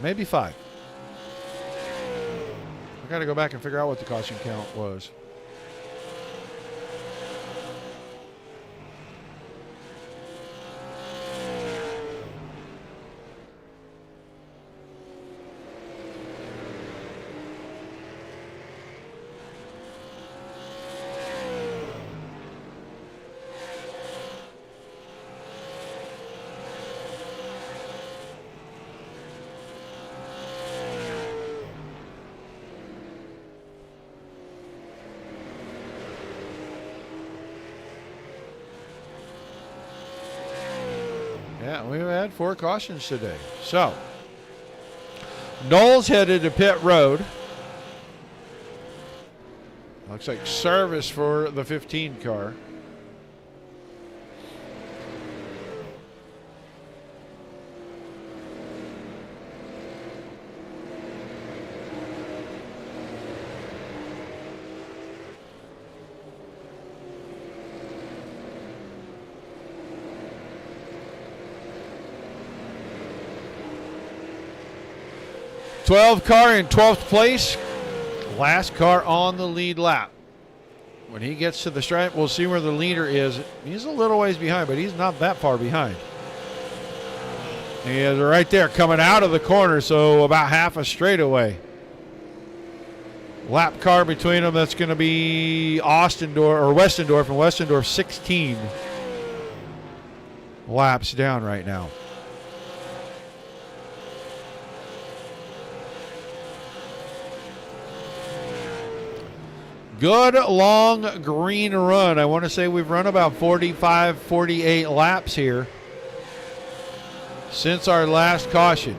A: Maybe 5. I got to go back and figure out what the caution count was. Yeah, we've had 4 cautions today. So, Knowles headed to pit road. Looks like service for the 15 car. '12 car in 12th place. Last car on the lead lap. When he gets to the stripe, we'll see where the leader is. He's a little ways behind, but he's not that far behind. He is right there coming out of the corner, so about half a straightaway. Lap car between them, that's going to be Westendorf, and Westendorf 16 laps down right now. Good long green run. I want to say we've run about 45, 48 laps here since our last caution.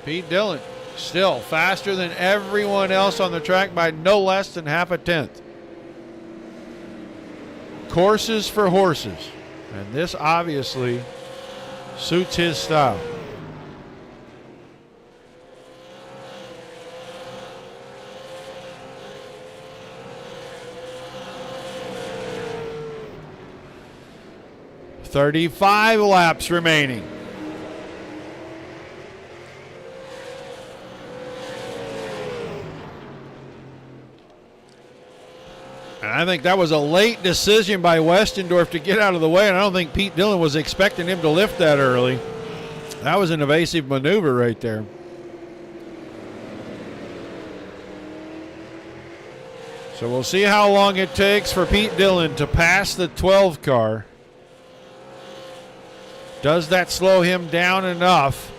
A: Pete Dillon still faster than everyone else on the track by no less than half a tenth. Courses for horses. And this obviously suits his style. .35 laps remaining. And I think that was a late decision by Westendorf to get out of the way, and I don't think Pete Dillon was expecting him to lift that early. That was an evasive maneuver right there. So we'll see how long it takes for Pete Dillon to pass the 12 car. Does that slow him down enough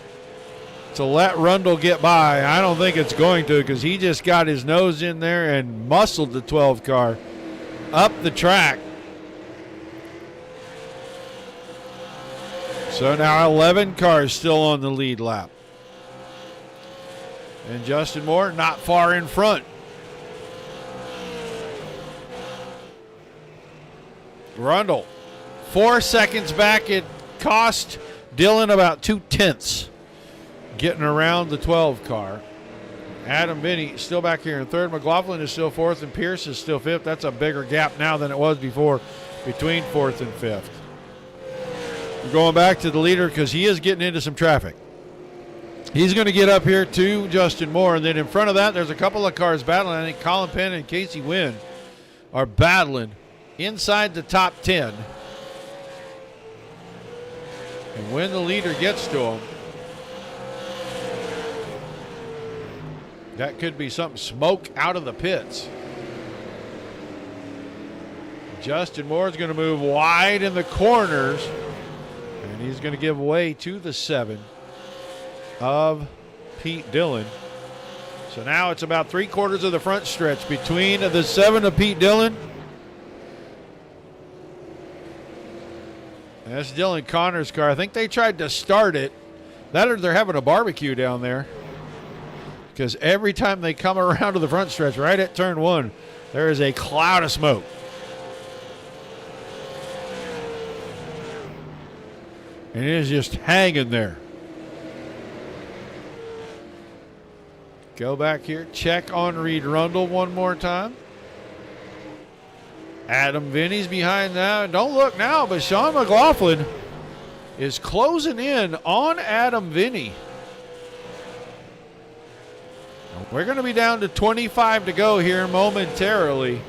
A: to let Rundle get by? I don't think it's going to, because he just got his nose in there and muscled the 12 car up the track. So now 11 cars still on the lead lap. And Justin Moore not far in front. Rundle, 4 seconds back. It cost Dillon about 2/10 getting around the 12 car. Adam Binney still back here in third. McLaughlin is still fourth, and Pierce is still fifth. That's a bigger gap now than it was before between fourth and fifth. We're going back to the leader because he is getting into some traffic. He's going to get up here to Justin Moore, and then in front of that, there's a couple of cars battling. I think Colin Penn and Casey Wynn are battling inside the top 10. And when the leader gets to him, that could be something. Smoke out of the pits. Justin Moore is going to move wide in the corners, and he's going to give way to the 7 of Pete Dillon. So now it's about 3/4 of the front stretch between the 7 of Pete Dillon. And that's Dylan Connor's car. I think they tried to start it. That or they're having a barbecue down there. Because every time they come around to the front stretch, right at turn 1, there is a cloud of smoke. And it is just hanging there. Go back here, check on Reed Rundle one more time. Adam Vinny's behind now. Don't look now, but Sean McLaughlin is closing in on Adam Vinny. We're going to be down to 25 to go here momentarily.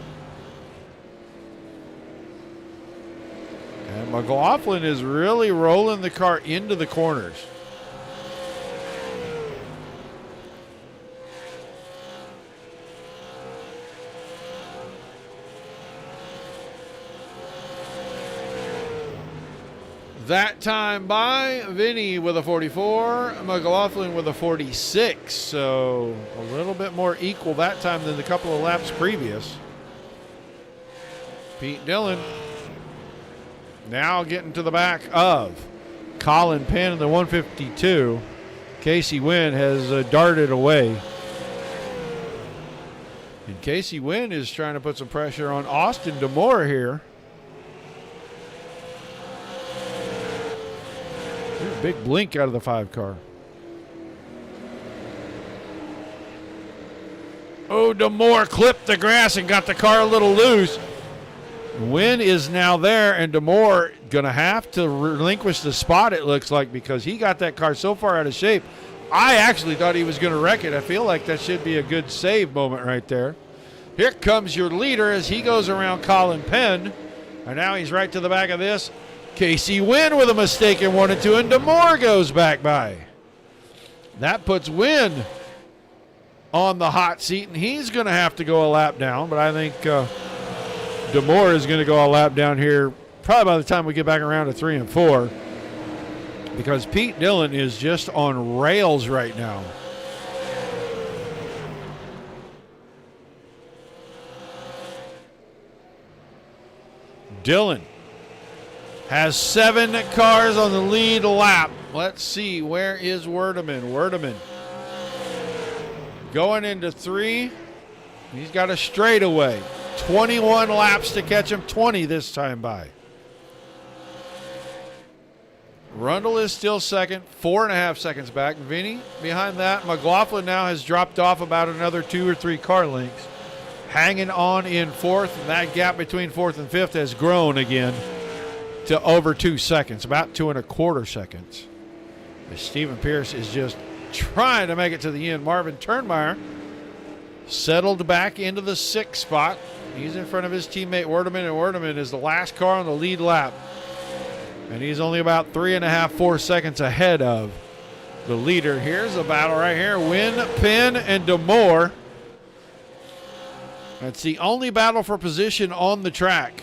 A: And McLaughlin is really rolling the car into the corners. That time by Vinny with a 44, McLaughlin with a 46. So a little bit more equal that time than the couple of laps previous. Pete Dillon now getting to the back of Colin Penn in the 152. Casey Wynn has darted away. And Casey Wynn is trying to put some pressure on Austin DeMore here. Big blink out of the 5 car. Oh, DeMore clipped the grass and got the car a little loose. Wynn is now there, and DeMore going to have to relinquish the spot, it looks like, because he got that car so far out of shape. I actually thought he was going to wreck it. I feel like that should be a good save moment right there. Here comes your leader as he goes around Colin Penn, and now he's right to the back of this. Casey Wynn with a mistake in 1 and 2, and DeMore goes back by. That puts Wynn on the hot seat, and he's going to have to go a lap down, but I think DeMore is going to go a lap down here probably by the time we get back around to 3 and 4, because Pete Dillon is just on rails right now. Dillon has 7 cars on the lead lap. Let's see, where is Werdeman? Werdeman going into 3. He's got a straightaway. 21 laps to catch him, 20 this time by. Rundle is still second, 4.5 seconds back. Vinny behind that. McLaughlin now has dropped off about another 2 or 3 car lengths. Hanging on in 4th, and that gap between 4th and 5th has grown again to over 2 seconds, about 2.25 seconds. As Stephen Pierce is just trying to make it to the end. Marvin Turnmeyer settled back into the 6th spot. He's in front of his teammate Werdeman, and Werdeman is the last car on the lead lap. And he's only about 3.5, 4 seconds ahead of the leader. Here's a battle right here. Wynn, Penn, and DeMore. That's the only battle for position on the track.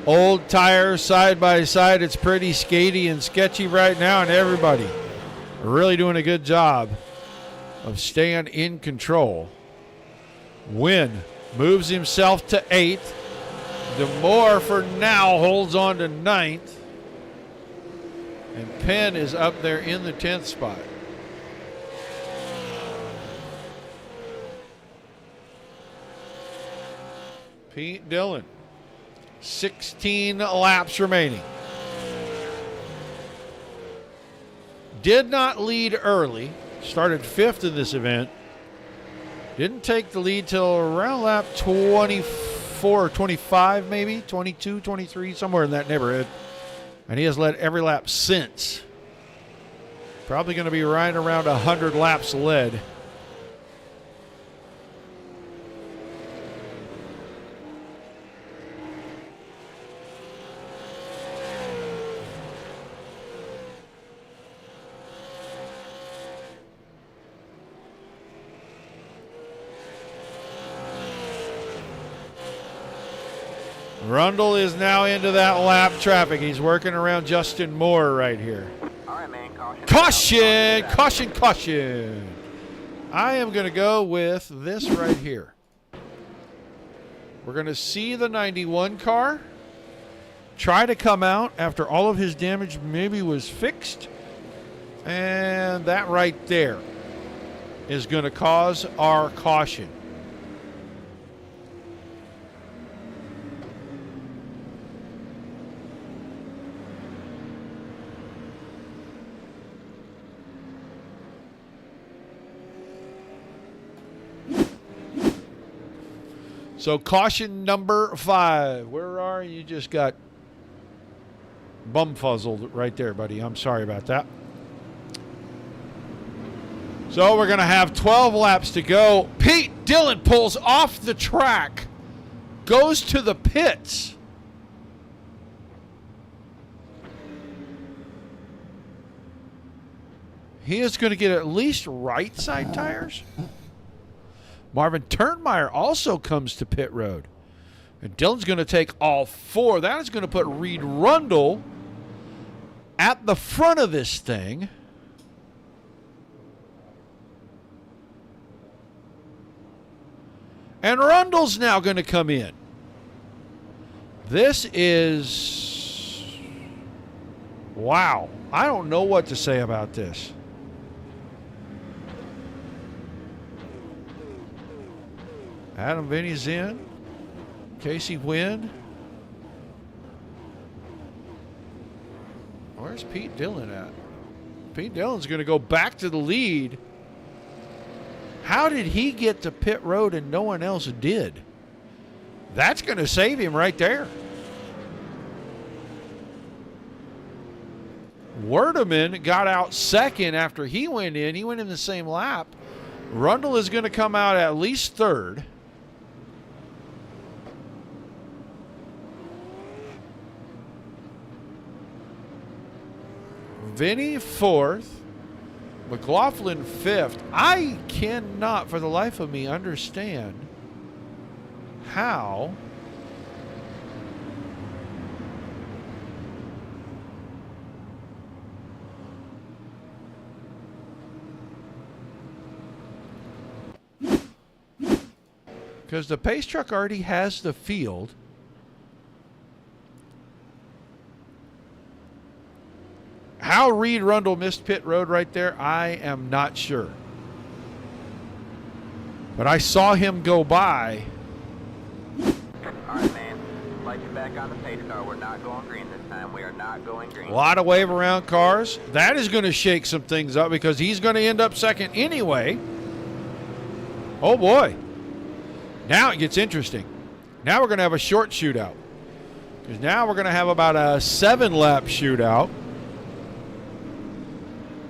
A: Old tires side by side. It's pretty skatey and sketchy right now, and everybody really doing a good job of staying in control. Wynn moves himself to 8th. DeMore for now holds on to 9th. And Penn is up there in the 10th spot. Pete Dillon, 16 laps remaining. Did not lead early. Started 5th in this event. Didn't take the lead till around lap 24 or 25 maybe, 22, 23, somewhere in that neighborhood. And he has led every lap since. Probably going to be right around 100 laps led. Rundle is now into that lap traffic. He's working around Justin Moore right here.
B: All right, man. Caution.
A: Caution, caution, caution. I am going to go with this right here. We're going to see the 91 car try to come out after all of his damage maybe was fixed. And that right there is going to cause our caution. So caution number 5. Where are you? Just got bumfuzzled right there, buddy. I'm sorry about that. So we're going to have 12 laps to go. Pete Dillon pulls off the track, goes to the pits. He is going to get at least right side tires. Marvin Turnmeyer also comes to pit road. And Dillon's going to take all 4. That is going to put Reed Rundle at the front of this thing. And Rundle's now going to come in. This is... wow. I don't know what to say about this. Adam Vinny's in. Casey Wynn. Where's Pete Dillon at? Pete Dillon's going to go back to the lead. How did he get to pit road and no one else did? That's going to save him right there. Werdeman got out second after he went in. He went in the same lap. Rundle is going to come out at least third. Vinny fourth. McLaughlin fifth. I cannot for the life of me understand how because the pace truck already has the field. How Reed Rundle missed pit road right there, I am not sure. But I saw him go by.
B: All right, man. Light you back on the pace car. We're not going green this time. We are not going green.
A: A lot of wave around cars. That is going to shake some things up because he's going to end up second anyway. Oh, boy. Now it gets interesting. Now we're going to have a short shootout. Because now we're going to have about a 7-lap shootout.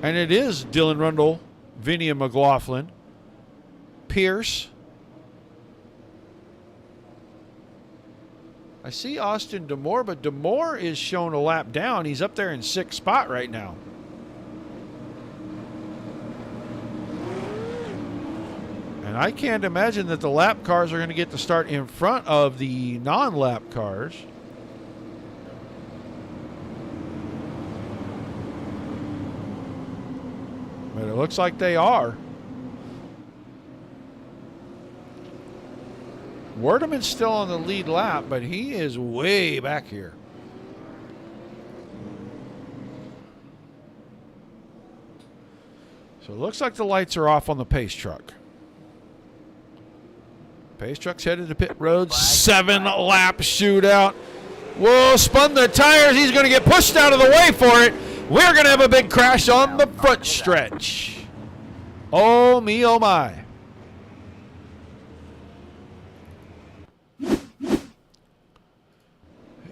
A: And it is Dylan Rundle, Vinny and McLaughlin, Pierce. I see Austin DeMore, but DeMore is shown a lap down. He's up there in 6th spot right now. And I can't imagine that the lap cars are going to get to start in front of the non-lap cars. But it looks like they are. Werdeman's still on the lead lap, but he is way back here. So it looks like the lights are off on the pace truck. Pace truck's headed to pit road. 7-lap shootout. Whoa, spun the tires. He's going to get pushed out of the way for it. We're going to have a big crash on the front stretch. Oh, me, oh, my.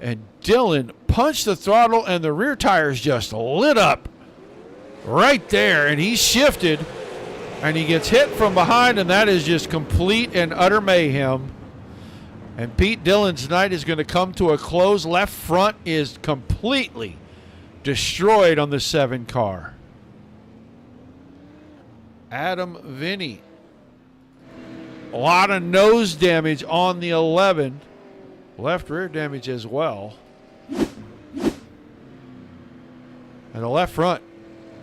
A: And Dillon punched the throttle, and the rear tires just lit up right there. And he shifted, and he gets hit from behind, and that is just complete and utter mayhem. And Pete Dillon's night is going to come to a close. Left front is completely destroyed on the 7 car. Adam Vinny. A lot of nose damage on the 11. Left rear damage as well. And the left front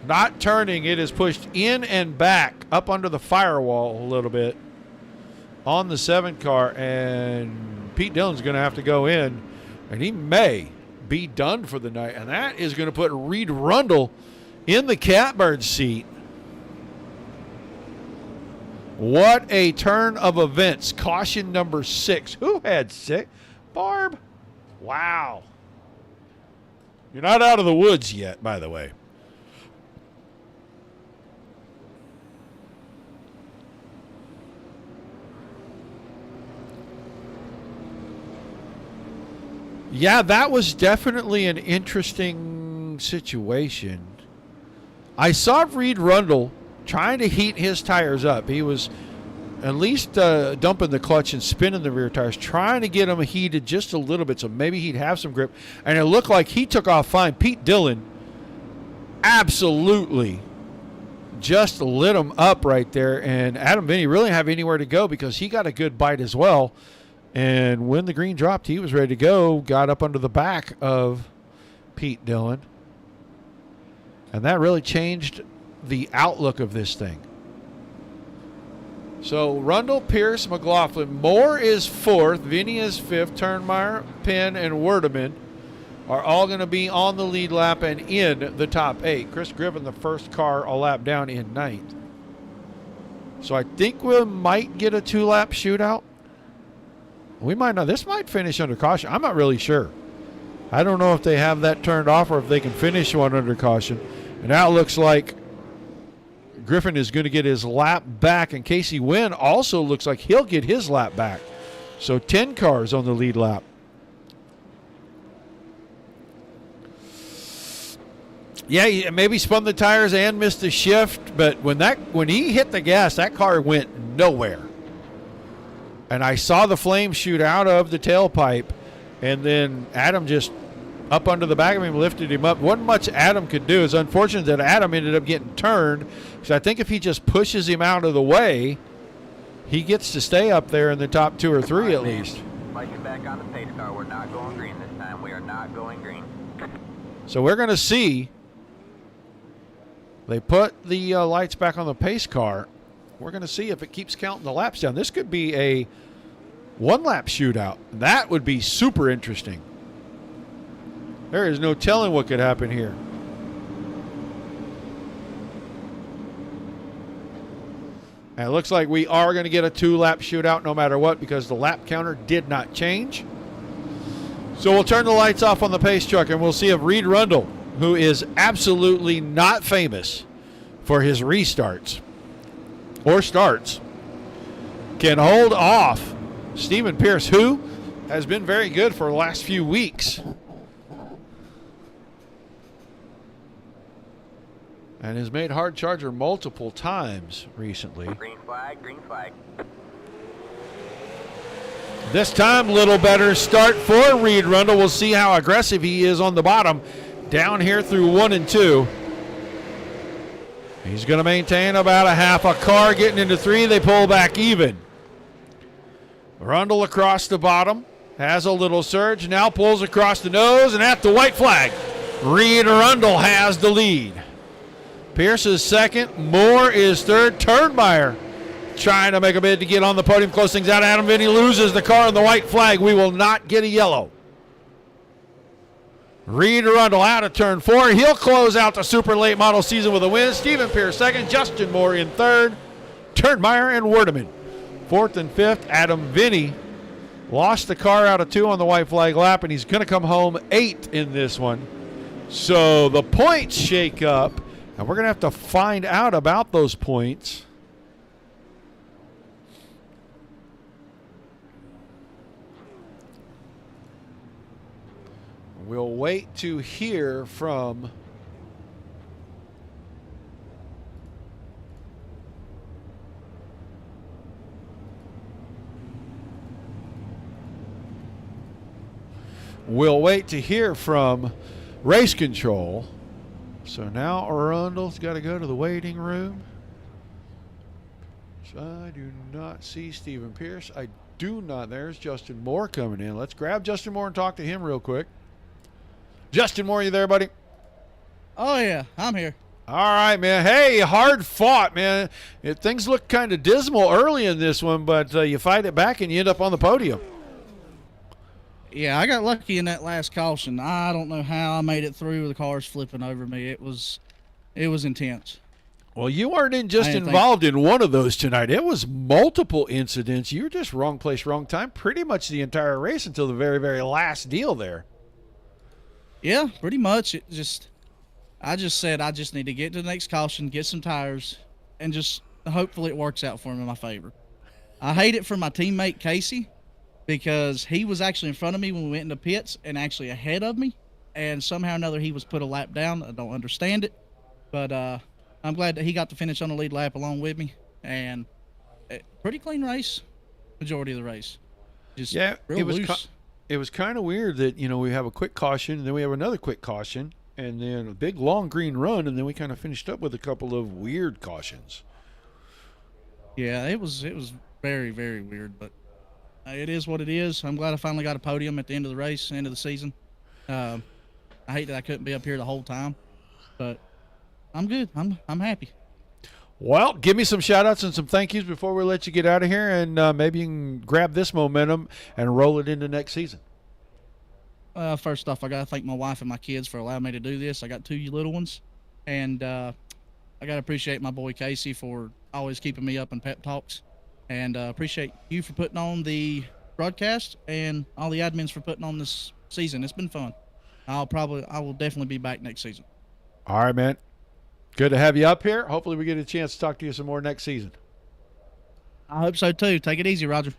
A: not turning. It is pushed in and back up under the firewall a little bit on the 7 car, and Pete Dillon's going to have to go in, and he may be done for the night, and that is going to put Reed Rundle in the catbird seat. What a turn of events. Caution number 6. Who had 6? Barb? Wow. You're not out of the woods yet, by the way. Yeah, that was definitely an interesting situation. I saw Reed Rundle trying to heat his tires up. He was at least dumping the clutch and spinning the rear tires, trying to get them heated just a little bit so maybe he'd have some grip. And it looked like he took off fine. Pete Dillon absolutely just lit him up right there. And Adam Vinny really didn't have anywhere to go because he got a good bite as well. And when the green dropped, he was ready to go, got up under the back of Pete Dillon. And that really changed the outlook of this thing. So Rundle, Pierce, McLaughlin. Moore is 4th. Vinny is 5th. Turnmeyer, Penn, and Werdeman are all going to be on the lead lap and in the top 8. Chris Griffin, the first car a lap down in 9th. So I think we might get a 2-lap shootout. We might not. This might finish under caution. I'm not really sure. I don't know if they have that turned off or if they can finish one under caution. And now it looks like Griffin is going to get his lap back, and Casey Wynn also looks like he'll get his lap back. So 10 cars on the lead lap. Yeah, he maybe spun the tires and missed the shift, but when he hit the gas, that car went nowhere. And I saw the flames shoot out of the tailpipe, and then Adam just up under the back of him, lifted him up. Wasn't much Adam could do. It's unfortunate that Adam ended up getting turned, because I think if he just pushes him out of the way, he gets to stay up there in the top 2 or 3 at least.
B: Like you back on the pace car. We're not going green this time. We are not going green.
A: So we're going to see. They put the lights back on the pace car. We're going to see if it keeps counting the laps down. This could be a 1-lap shootout. That would be super interesting. There is no telling what could happen here. And it looks like we are going to get a 2-lap shootout no matter what, because the lap counter did not change. So we'll turn the lights off on the pace truck, and we'll see if Reed Rundle, who is absolutely not famous for his restarts or starts, can hold off Stephen Pierce, who has been very good for the last few weeks. And has made hard charger multiple times recently.
B: Green flag, green flag.
A: This time, little better start for Reed Rundle. We'll see how aggressive he is on the bottom down here through 1 and 2. He's going to maintain about a half a car. Getting into 3, they pull back even. Rundle across the bottom, has a little surge, now pulls across the nose, and at the white flag, Reed Rundle has the lead. Pierce is 2nd, Moore is 3rd. Turnmeyer trying to make a bid to get on the podium, close things out. Adam Vinny loses the car on the white flag. We will not get a yellow. Reed Arundel out of turn 4. He'll close out the super late model season with a win. Stephen Pierce second. Justin Moore in third. Turnmeyer and Werdeman fourth and fifth. Adam Vinny lost the car out of 2 on the white flag lap, and he's going to come home 8th in this one. So the points shake up, and we're going to have to find out about those points. We'll wait to hear from race control. So now Arundel's got to go to the waiting room. So I do not see Stephen Pierce. I do not. There's Justin Moore coming in. Let's grab Justin Moore and talk to him real quick. Justin Moore, you there, buddy?
C: Oh, yeah, I'm here.
A: All right, man. Hey, hard fought, man. Things look kind of dismal early in this one, but you fight it back and you end up on the podium.
C: Yeah, I got lucky in that last caution. I don't know how I made it through with the cars flipping over me. It was intense.
A: Well, you weren't just involved in one of those tonight. It was multiple incidents. You were just wrong place, wrong time pretty much the entire race until the very, very last deal there.
C: Yeah, pretty much. I just said I just need to get to the next caution, get some tires, and just hopefully it works out for me in my favor. I hate it for my teammate Casey because he was actually in front of me when we went into pits and actually ahead of me, and somehow or another he was put a lap down. I don't understand it, but I'm glad that he got to finish on the lead lap along with me, and pretty clean race, majority of the race. Just real loose.
A: It was kind of weird that, we have a quick caution, and then we have another quick caution, and then a big, long green run, and then we kind of finished up with a couple of weird cautions.
C: Yeah, it was very, very weird, but it is what it is. I'm glad I finally got a podium at the end of the race, end of the season. I hate that I couldn't be up here the whole time, but I'm good. I'm happy.
A: Well, give me some shout-outs and some thank yous before we let you get out of here, and maybe you can grab this momentum and roll it into next season.
C: First off, I got to thank my wife and my kids for allowing me to do this. I got 2 little ones, and I got to appreciate my boy Casey for always keeping me up in pep talks, and appreciate you for putting on the broadcast and all the admins for putting on this season. It's been fun. I will definitely be back next season.
A: All right, man. Good to have you up here. Hopefully we get a chance to talk to you some more next season.
C: I hope so, too. Take it easy, Roger.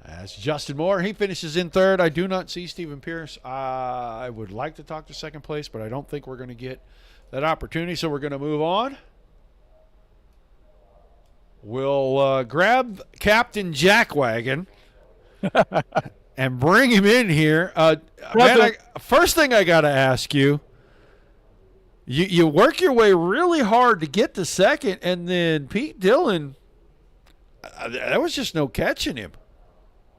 A: That's Justin Moore. He finishes in third. I do not see Stephen Pierce. I would like to talk to second place, but I don't think we're going to get that opportunity, so we're going to move on. We'll grab Captain Jackwagon and bring him in here. Man, first thing I got to ask you, You work your way really hard to get to second, and then Pete Dillon, there was just no catching him.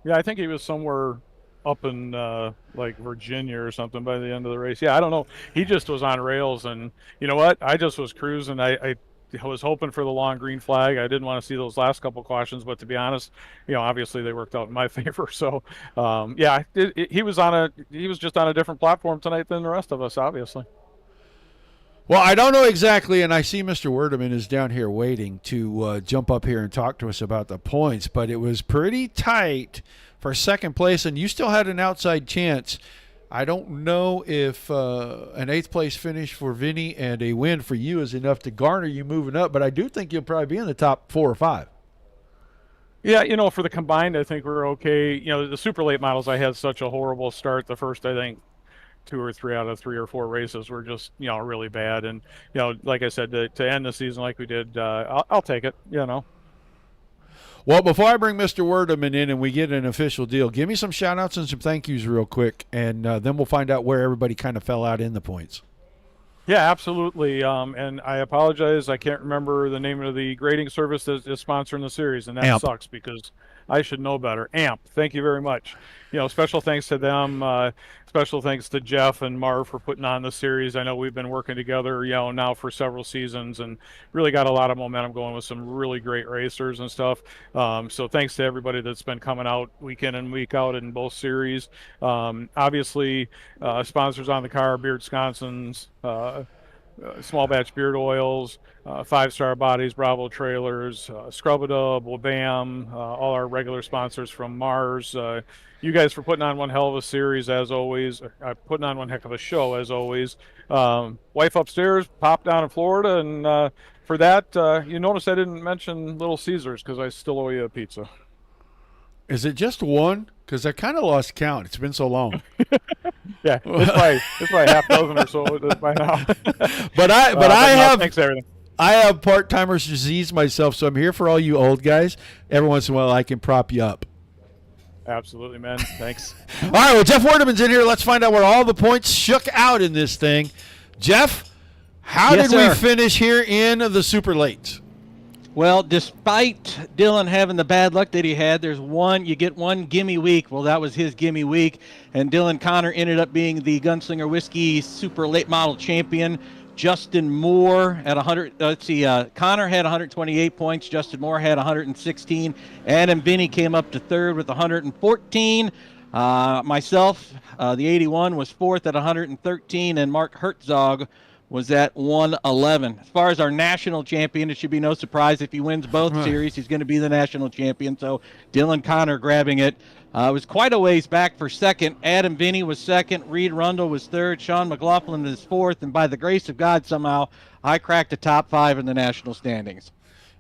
D: Yeah, I think he was somewhere up in Virginia or something by the end of the race. Yeah, I don't know. He just was on rails, and you know what? I just was cruising. I was hoping for the long green flag. I didn't want to see those last couple cautions, but to be honest, obviously they worked out in my favor. So, he was just on a different platform tonight than the rest of us, obviously.
A: Well, I don't know exactly, and I see Mr. Werdeman is down here waiting to jump up here and talk to us about the points, but it was pretty tight for second place, and you still had an outside chance. I don't know if an 8th place finish for Vinny and a win for you is enough to garner you moving up, but I do think you'll probably be in the top 4 or 5.
D: Yeah, for the combined, I think we're okay. The super late models, I had such a horrible start. The first, I think, 2 or 3 out of 3 or 4 races were just, really bad. And, like I said, to end the season like we did, I'll take it, Well, before I bring Mr. Werdeman in and we get an official deal, give me some shout-outs and some thank yous real quick, and then we'll find out where everybody kind of fell out in the points. Yeah, absolutely. And I apologize. I can't remember the name of the grading service that is sponsoring the series, and that sucks because I should know better. AMP, thank you very much. Special thanks to them. Special thanks to Jeff and Marv for putting on the series. I know we've been working together, now for several seasons, and really got a lot of momentum going with some really great racers and stuff. So thanks to everybody that's been coming out week in and week out in both series. Obviously, sponsors on the car, Beard Wisconsin's, Small Batch Beard Oils, 5-Star Bodies, Bravo Trailers, Scrub-A-Dub, Wabam, all our regular sponsors from Mars. You guys for putting on one hell of a series as always, putting on one heck of a show as always. Wife upstairs, popped down in Florida, and for that, you notice I didn't mention Little Caesars because I still owe you a pizza.
A: Is it just one? Because I kind of lost count. It's been so long.
D: Yeah, it's probably half dozen or so by now.
A: But I have
D: thanks everything.
A: I have part-timer's disease myself, so I'm here for all you old guys. Every once in a while, I can prop you up.
D: Absolutely, man. Thanks.
A: All right, well, Jeff Werdeman's in here. Let's find out where all the points shook out in this thing. Jeff, how did we finish here in the Super Late?
E: Well, despite Dylan having the bad luck that he had, you get one gimme week. Well, that was his gimme week, and Dylan Connor ended up being the Gunslinger Whiskey Super Late Model Champion. Justin Moore at 100. Connor had 128 points. Justin Moore had 116. Adam Binney came up to third with 114. Myself, the 81, was fourth at 113, and Mark Herzog was at 111. As far as our national champion, it should be no surprise if he wins both series, he's going to be the national champion. So Dylan Connor grabbing it. It was quite a ways back for second. Adam Binney was second. Reed Rundle was third. Sean McLaughlin is fourth. And by the grace of God, somehow, I cracked the top 5 in the national standings.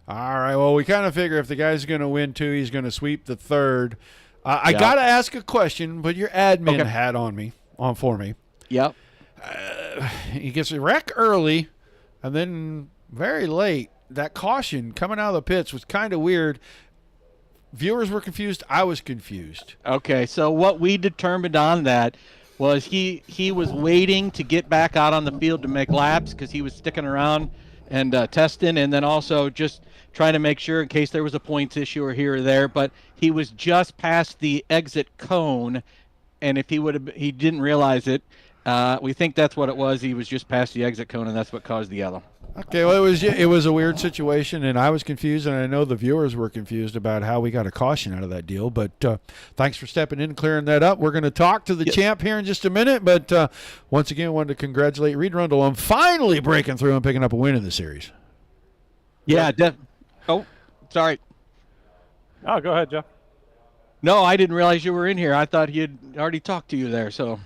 A: All right. Well, we kind of figure if the guy's going to win 2, he's going to sweep the third. I got to ask a question, but your admin hat on for me.
E: Yep.
A: He gets a wreck early, and then very late. That caution coming out of the pits was kind of weird. Viewers were confused. I was confused.
E: Okay, so what we determined on that was he was waiting to get back out on the field to make laps because he was sticking around and testing, and then also just trying to make sure in case there was a points issue or here or there. But he was just past the exit cone, and if he didn't realize it. We think that's what it was. He was just past the exit cone, and that's what caused the yellow.
A: Okay, well, it was a weird situation, and I was confused, and I know the viewers were confused about how we got a caution out of that deal. But thanks for stepping in and clearing that up. We're going to talk to the champ here in just a minute, but once again, I wanted to congratulate Reed Rundle on finally breaking through and picking up a win in the series.
E: Yeah, oh, sorry.
D: Oh, go ahead, Jeff.
E: No, I didn't realize you were in here. I thought he had already talked to you there, so...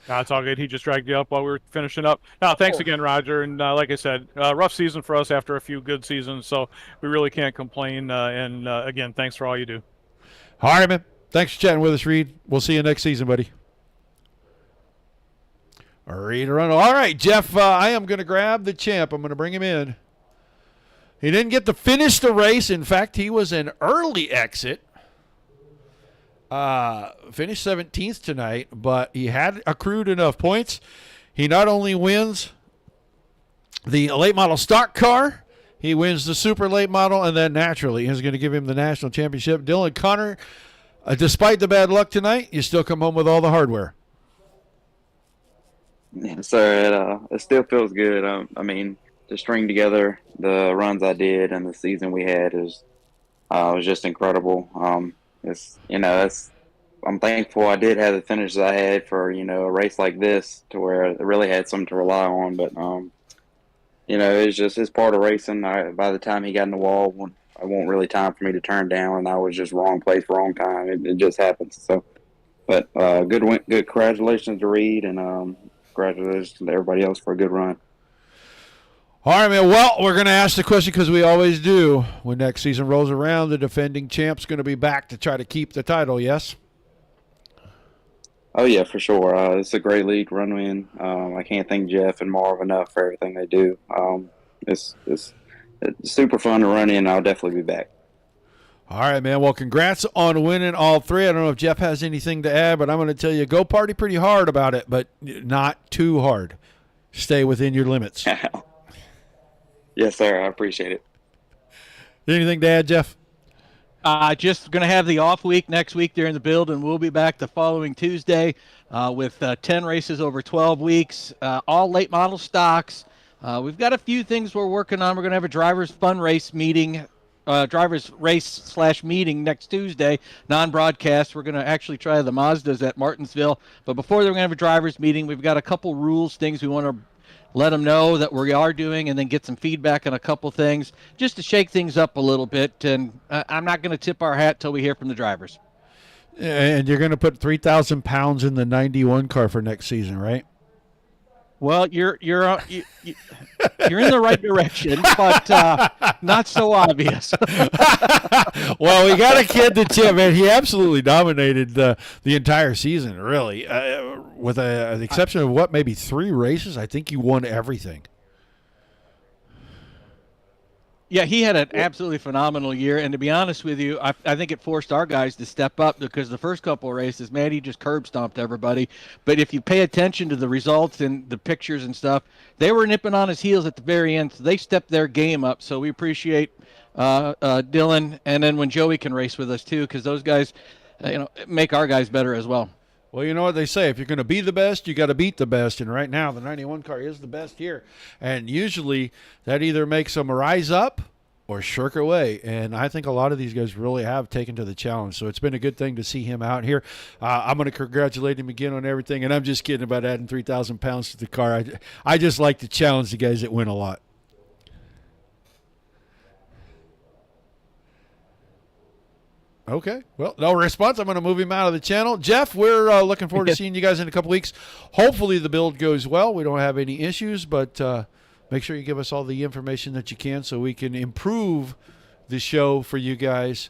D: No, it's all good. He just dragged you up while we were finishing up. No, thanks again, Roger. And like I said, rough season for us after a few good seasons, so we really can't complain. And again, thanks for all you do.
A: All right, man. Thanks for chatting with us, Reed. We'll see you next season, buddy. Reed Rundle. All right, Jeff, I am going to grab the champ. I'm going to bring him in. He didn't get to finish the race. In fact, he was an early exit. Finished 17th tonight, but he had accrued enough points. He not only wins the late model stock car, he wins the super late model, and then naturally is going to give him the national championship. Dylan Connor, despite the bad luck tonight, you still come home with all the hardware.
F: Yes, sir. It still feels good. I mean, to string together the runs I did and the season we had was just incredible. I'm thankful I did have the finishes I had for, a race like this to where I really had something to rely on. But, it's part of racing. By the time he got in the wall, it wasn't really time for me to turn down, and I was just wrong place, wrong time. It just happens. So, but good congratulations to Reed, and congratulations to everybody else for a good run.
A: All right, man. Well, we're going to ask the question because we always do. When next season rolls around, the defending champ's going to be back to try to keep the title, yes?
F: Oh, yeah, for sure. It's a great league run win. I can't thank Jeff and Marv enough for everything they do. It's super fun to run in. I'll definitely be back.
A: All right, man. Well, congrats on winning all 3. I don't know if Jeff has anything to add, but I'm going to tell you, go party pretty hard about it, but not too hard. Stay within your limits.
F: Yes, sir. I appreciate it.
A: Anything to add, Jeff?
E: Just going to have the off week next week during the build, and we'll be back the following Tuesday with 10 races over 12 weeks, all late model stocks. We've got a few things we're working on. We're going to have a drivers fun race meeting, drivers race / meeting next Tuesday, non-broadcast. We're going to actually try the Mazdas at Martinsville. But before that, we're going to have a drivers meeting. We've got a couple rules, things we want to let them know that we are doing, and then get some feedback on a couple things just to shake things up a little bit. And I'm not going to tip our hat till we hear from the drivers.
A: And you're going to put 3,000 pounds in the 91 car for next season, right?
E: Well, you're in the right direction, but not so obvious.
A: Well, we got a kid to Chip, man. He absolutely dominated the entire season, really, with the exception of maybe 3 races. I think he won everything.
E: Yeah, he had an absolutely phenomenal year, and to be honest with you, I think it forced our guys to step up, because the first couple of races, man, he just curb stomped everybody. But if you pay attention to the results and the pictures and stuff, they were nipping on his heels at the very end, so they stepped their game up. So we appreciate Dylan, and then when Joey can race with us too, because those guys, make our guys better as well.
A: Well, you know what they say. If you're going to be the best, you got to beat the best. And right now, the 91 car is the best here. And usually that either makes them rise up or shirk away. And I think a lot of these guys really have taken to the challenge. So it's been a good thing to see him out here. I'm going to congratulate him again on everything. And I'm just kidding about adding 3,000 pounds to the car. I just like to challenge the guys that win a lot. Okay. Well, no response. I'm going to move him out of the channel. Jeff, we're looking forward to seeing you guys in a couple weeks. Hopefully the build goes well. We don't have any issues, but make sure you give us all the information that you can so we can improve the show for you guys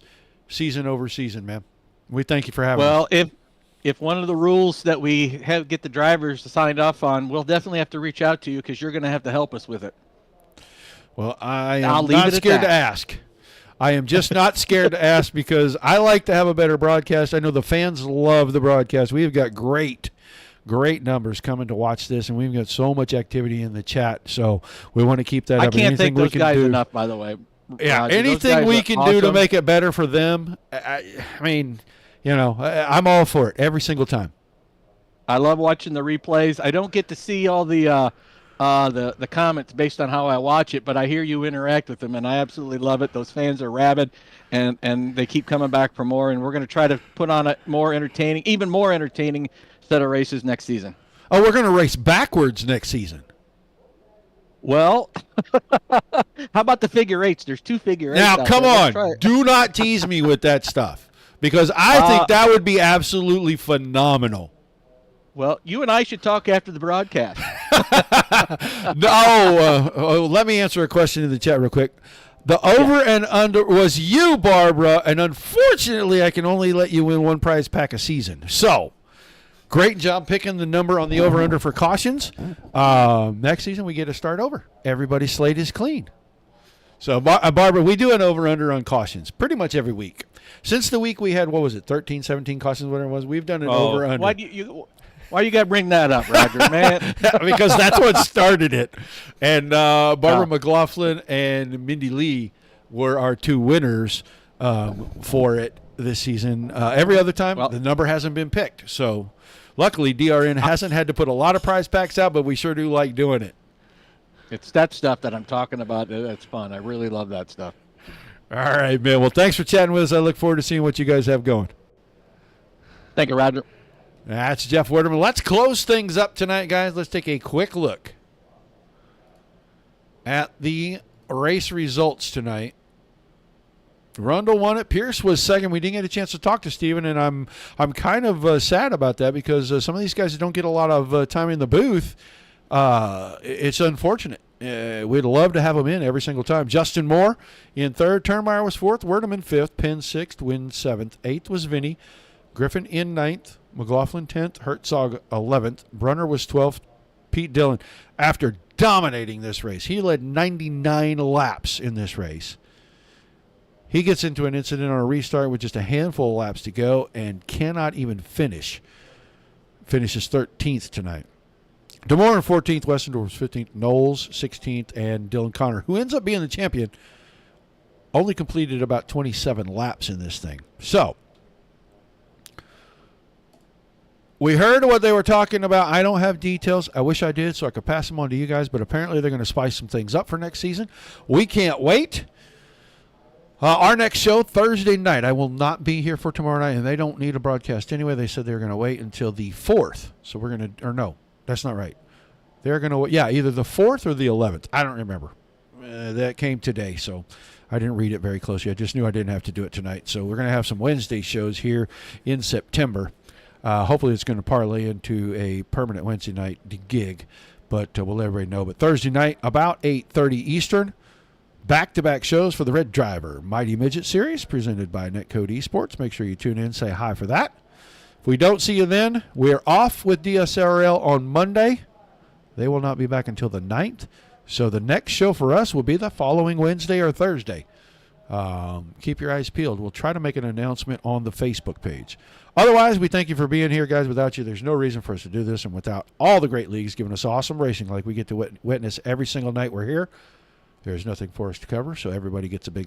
A: season over season, man. We thank you for having us.
E: Well, if one of the rules that we get the drivers signed off on, we'll definitely have to reach out to you, because you're going to have to help us with it.
A: Well, I am not scared to ask. I am just not scared to ask, because I like to have a better broadcast. I know the fans love the broadcast. We've got great numbers coming to watch this, and we've got so much activity in the chat. So we want to keep that up.
E: I can't thank those guys enough, by the way.
A: Yeah,
E: Roger,
A: anything we can do to make it better for them. I mean, I'm all for it every single time.
E: I love watching the replays. I don't get to see all the comments based on how I watch it, but I hear you interact with them, and I absolutely love it. Those fans are rabid, and they keep coming back for more, and we're going to try to put on a even more entertaining set of races next season.
A: Oh, we're going to race backwards next season.
E: Well, how about the figure eights? There's 2 figure eights.
A: Now, come on. Do not tease me with that stuff, because I think that would be absolutely phenomenal.
E: Well, you and I should talk after the broadcast.
A: No, let me answer a question in the chat real quick. The over and under was you, Barbara, and unfortunately, I can only let you win 1 prize pack a season. So, great job picking the number on the over-under for cautions. Next season, we get to start over. Everybody's slate is clean. So, Barbara, we do an over-under on cautions pretty much every week. Since the week we had, 13, 17 cautions, whatever it was, we've done an over-under.
E: Why you got to bring that up, Roger, man?
A: Because that's what started it. And Barbara McLaughlin and Mindy Lee were our 2 winners for it this season. Every other time, the number hasn't been picked. So, luckily, DRN hasn't had to put a lot of prize packs out, but we sure do like doing it.
E: It's that stuff that I'm talking about. That's fun. I really love that stuff.
A: All right, man. Well, thanks for chatting with us. I look forward to seeing what you guys have going.
E: Thank you, Roger.
A: That's Jeff Werderman. Let's close things up tonight, guys. Let's take a quick look at the race results tonight. Rundle won it. Pierce was second. We didn't get a chance to talk to Steven, and I'm kind of sad about that, because some of these guys don't get a lot of time in the booth. It's unfortunate. We'd love to have them in every single time. Justin Moore in third. Turnmeyer was fourth. Werderman fifth. Penn sixth. Wynn seventh. Eighth was Vinny. Griffin in ninth. McLaughlin 10th, Herzog 11th, Brunner was 12th, Pete Dillon, after dominating this race. He led 99 laps in this race. He gets into an incident on a restart with just a handful of laps to go and cannot even finish. Finishes 13th tonight. DeMoore in 14th, Westendorf was 15th, Knowles 16th, and Dylan Connor, who ends up being the champion, only completed about 27 laps in this thing. So we heard what they were talking about. I don't have details. I wish I did so I could pass them on to you guys, but apparently they're going to spice some things up for next season. We can't wait. Our next show, Thursday night. I will not be here for tomorrow night, and they don't need a broadcast anyway. They said they were going to wait until the 4th. So we're going to, or no, that's not right. They're going to, either the 4th or the 11th. I don't remember. That came today, so I didn't read it very closely. I just knew I didn't have to do it tonight. So we're going to have some Wednesday shows here in September. Hopefully it's going to parlay into a permanent Wednesday night gig, but we'll let everybody know. But Thursday night, about 8:30 Eastern, back-to-back shows for the Red Driver Mighty Midget Series presented by Netcode Esports. Make sure you tune in, say hi for that. If we don't see you then, we're off with DSRL on Monday. They will not be back until the 9th. So the next show for us will be the following Wednesday or Thursday. Keep your eyes peeled. We'll try to make an announcement on the Facebook page. Otherwise, we thank you for being here, guys. Without you, there's no reason for us to do this. And without all the great leagues giving us awesome racing like we get to witness every single night we're here, there's nothing for us to cover. So everybody gets a big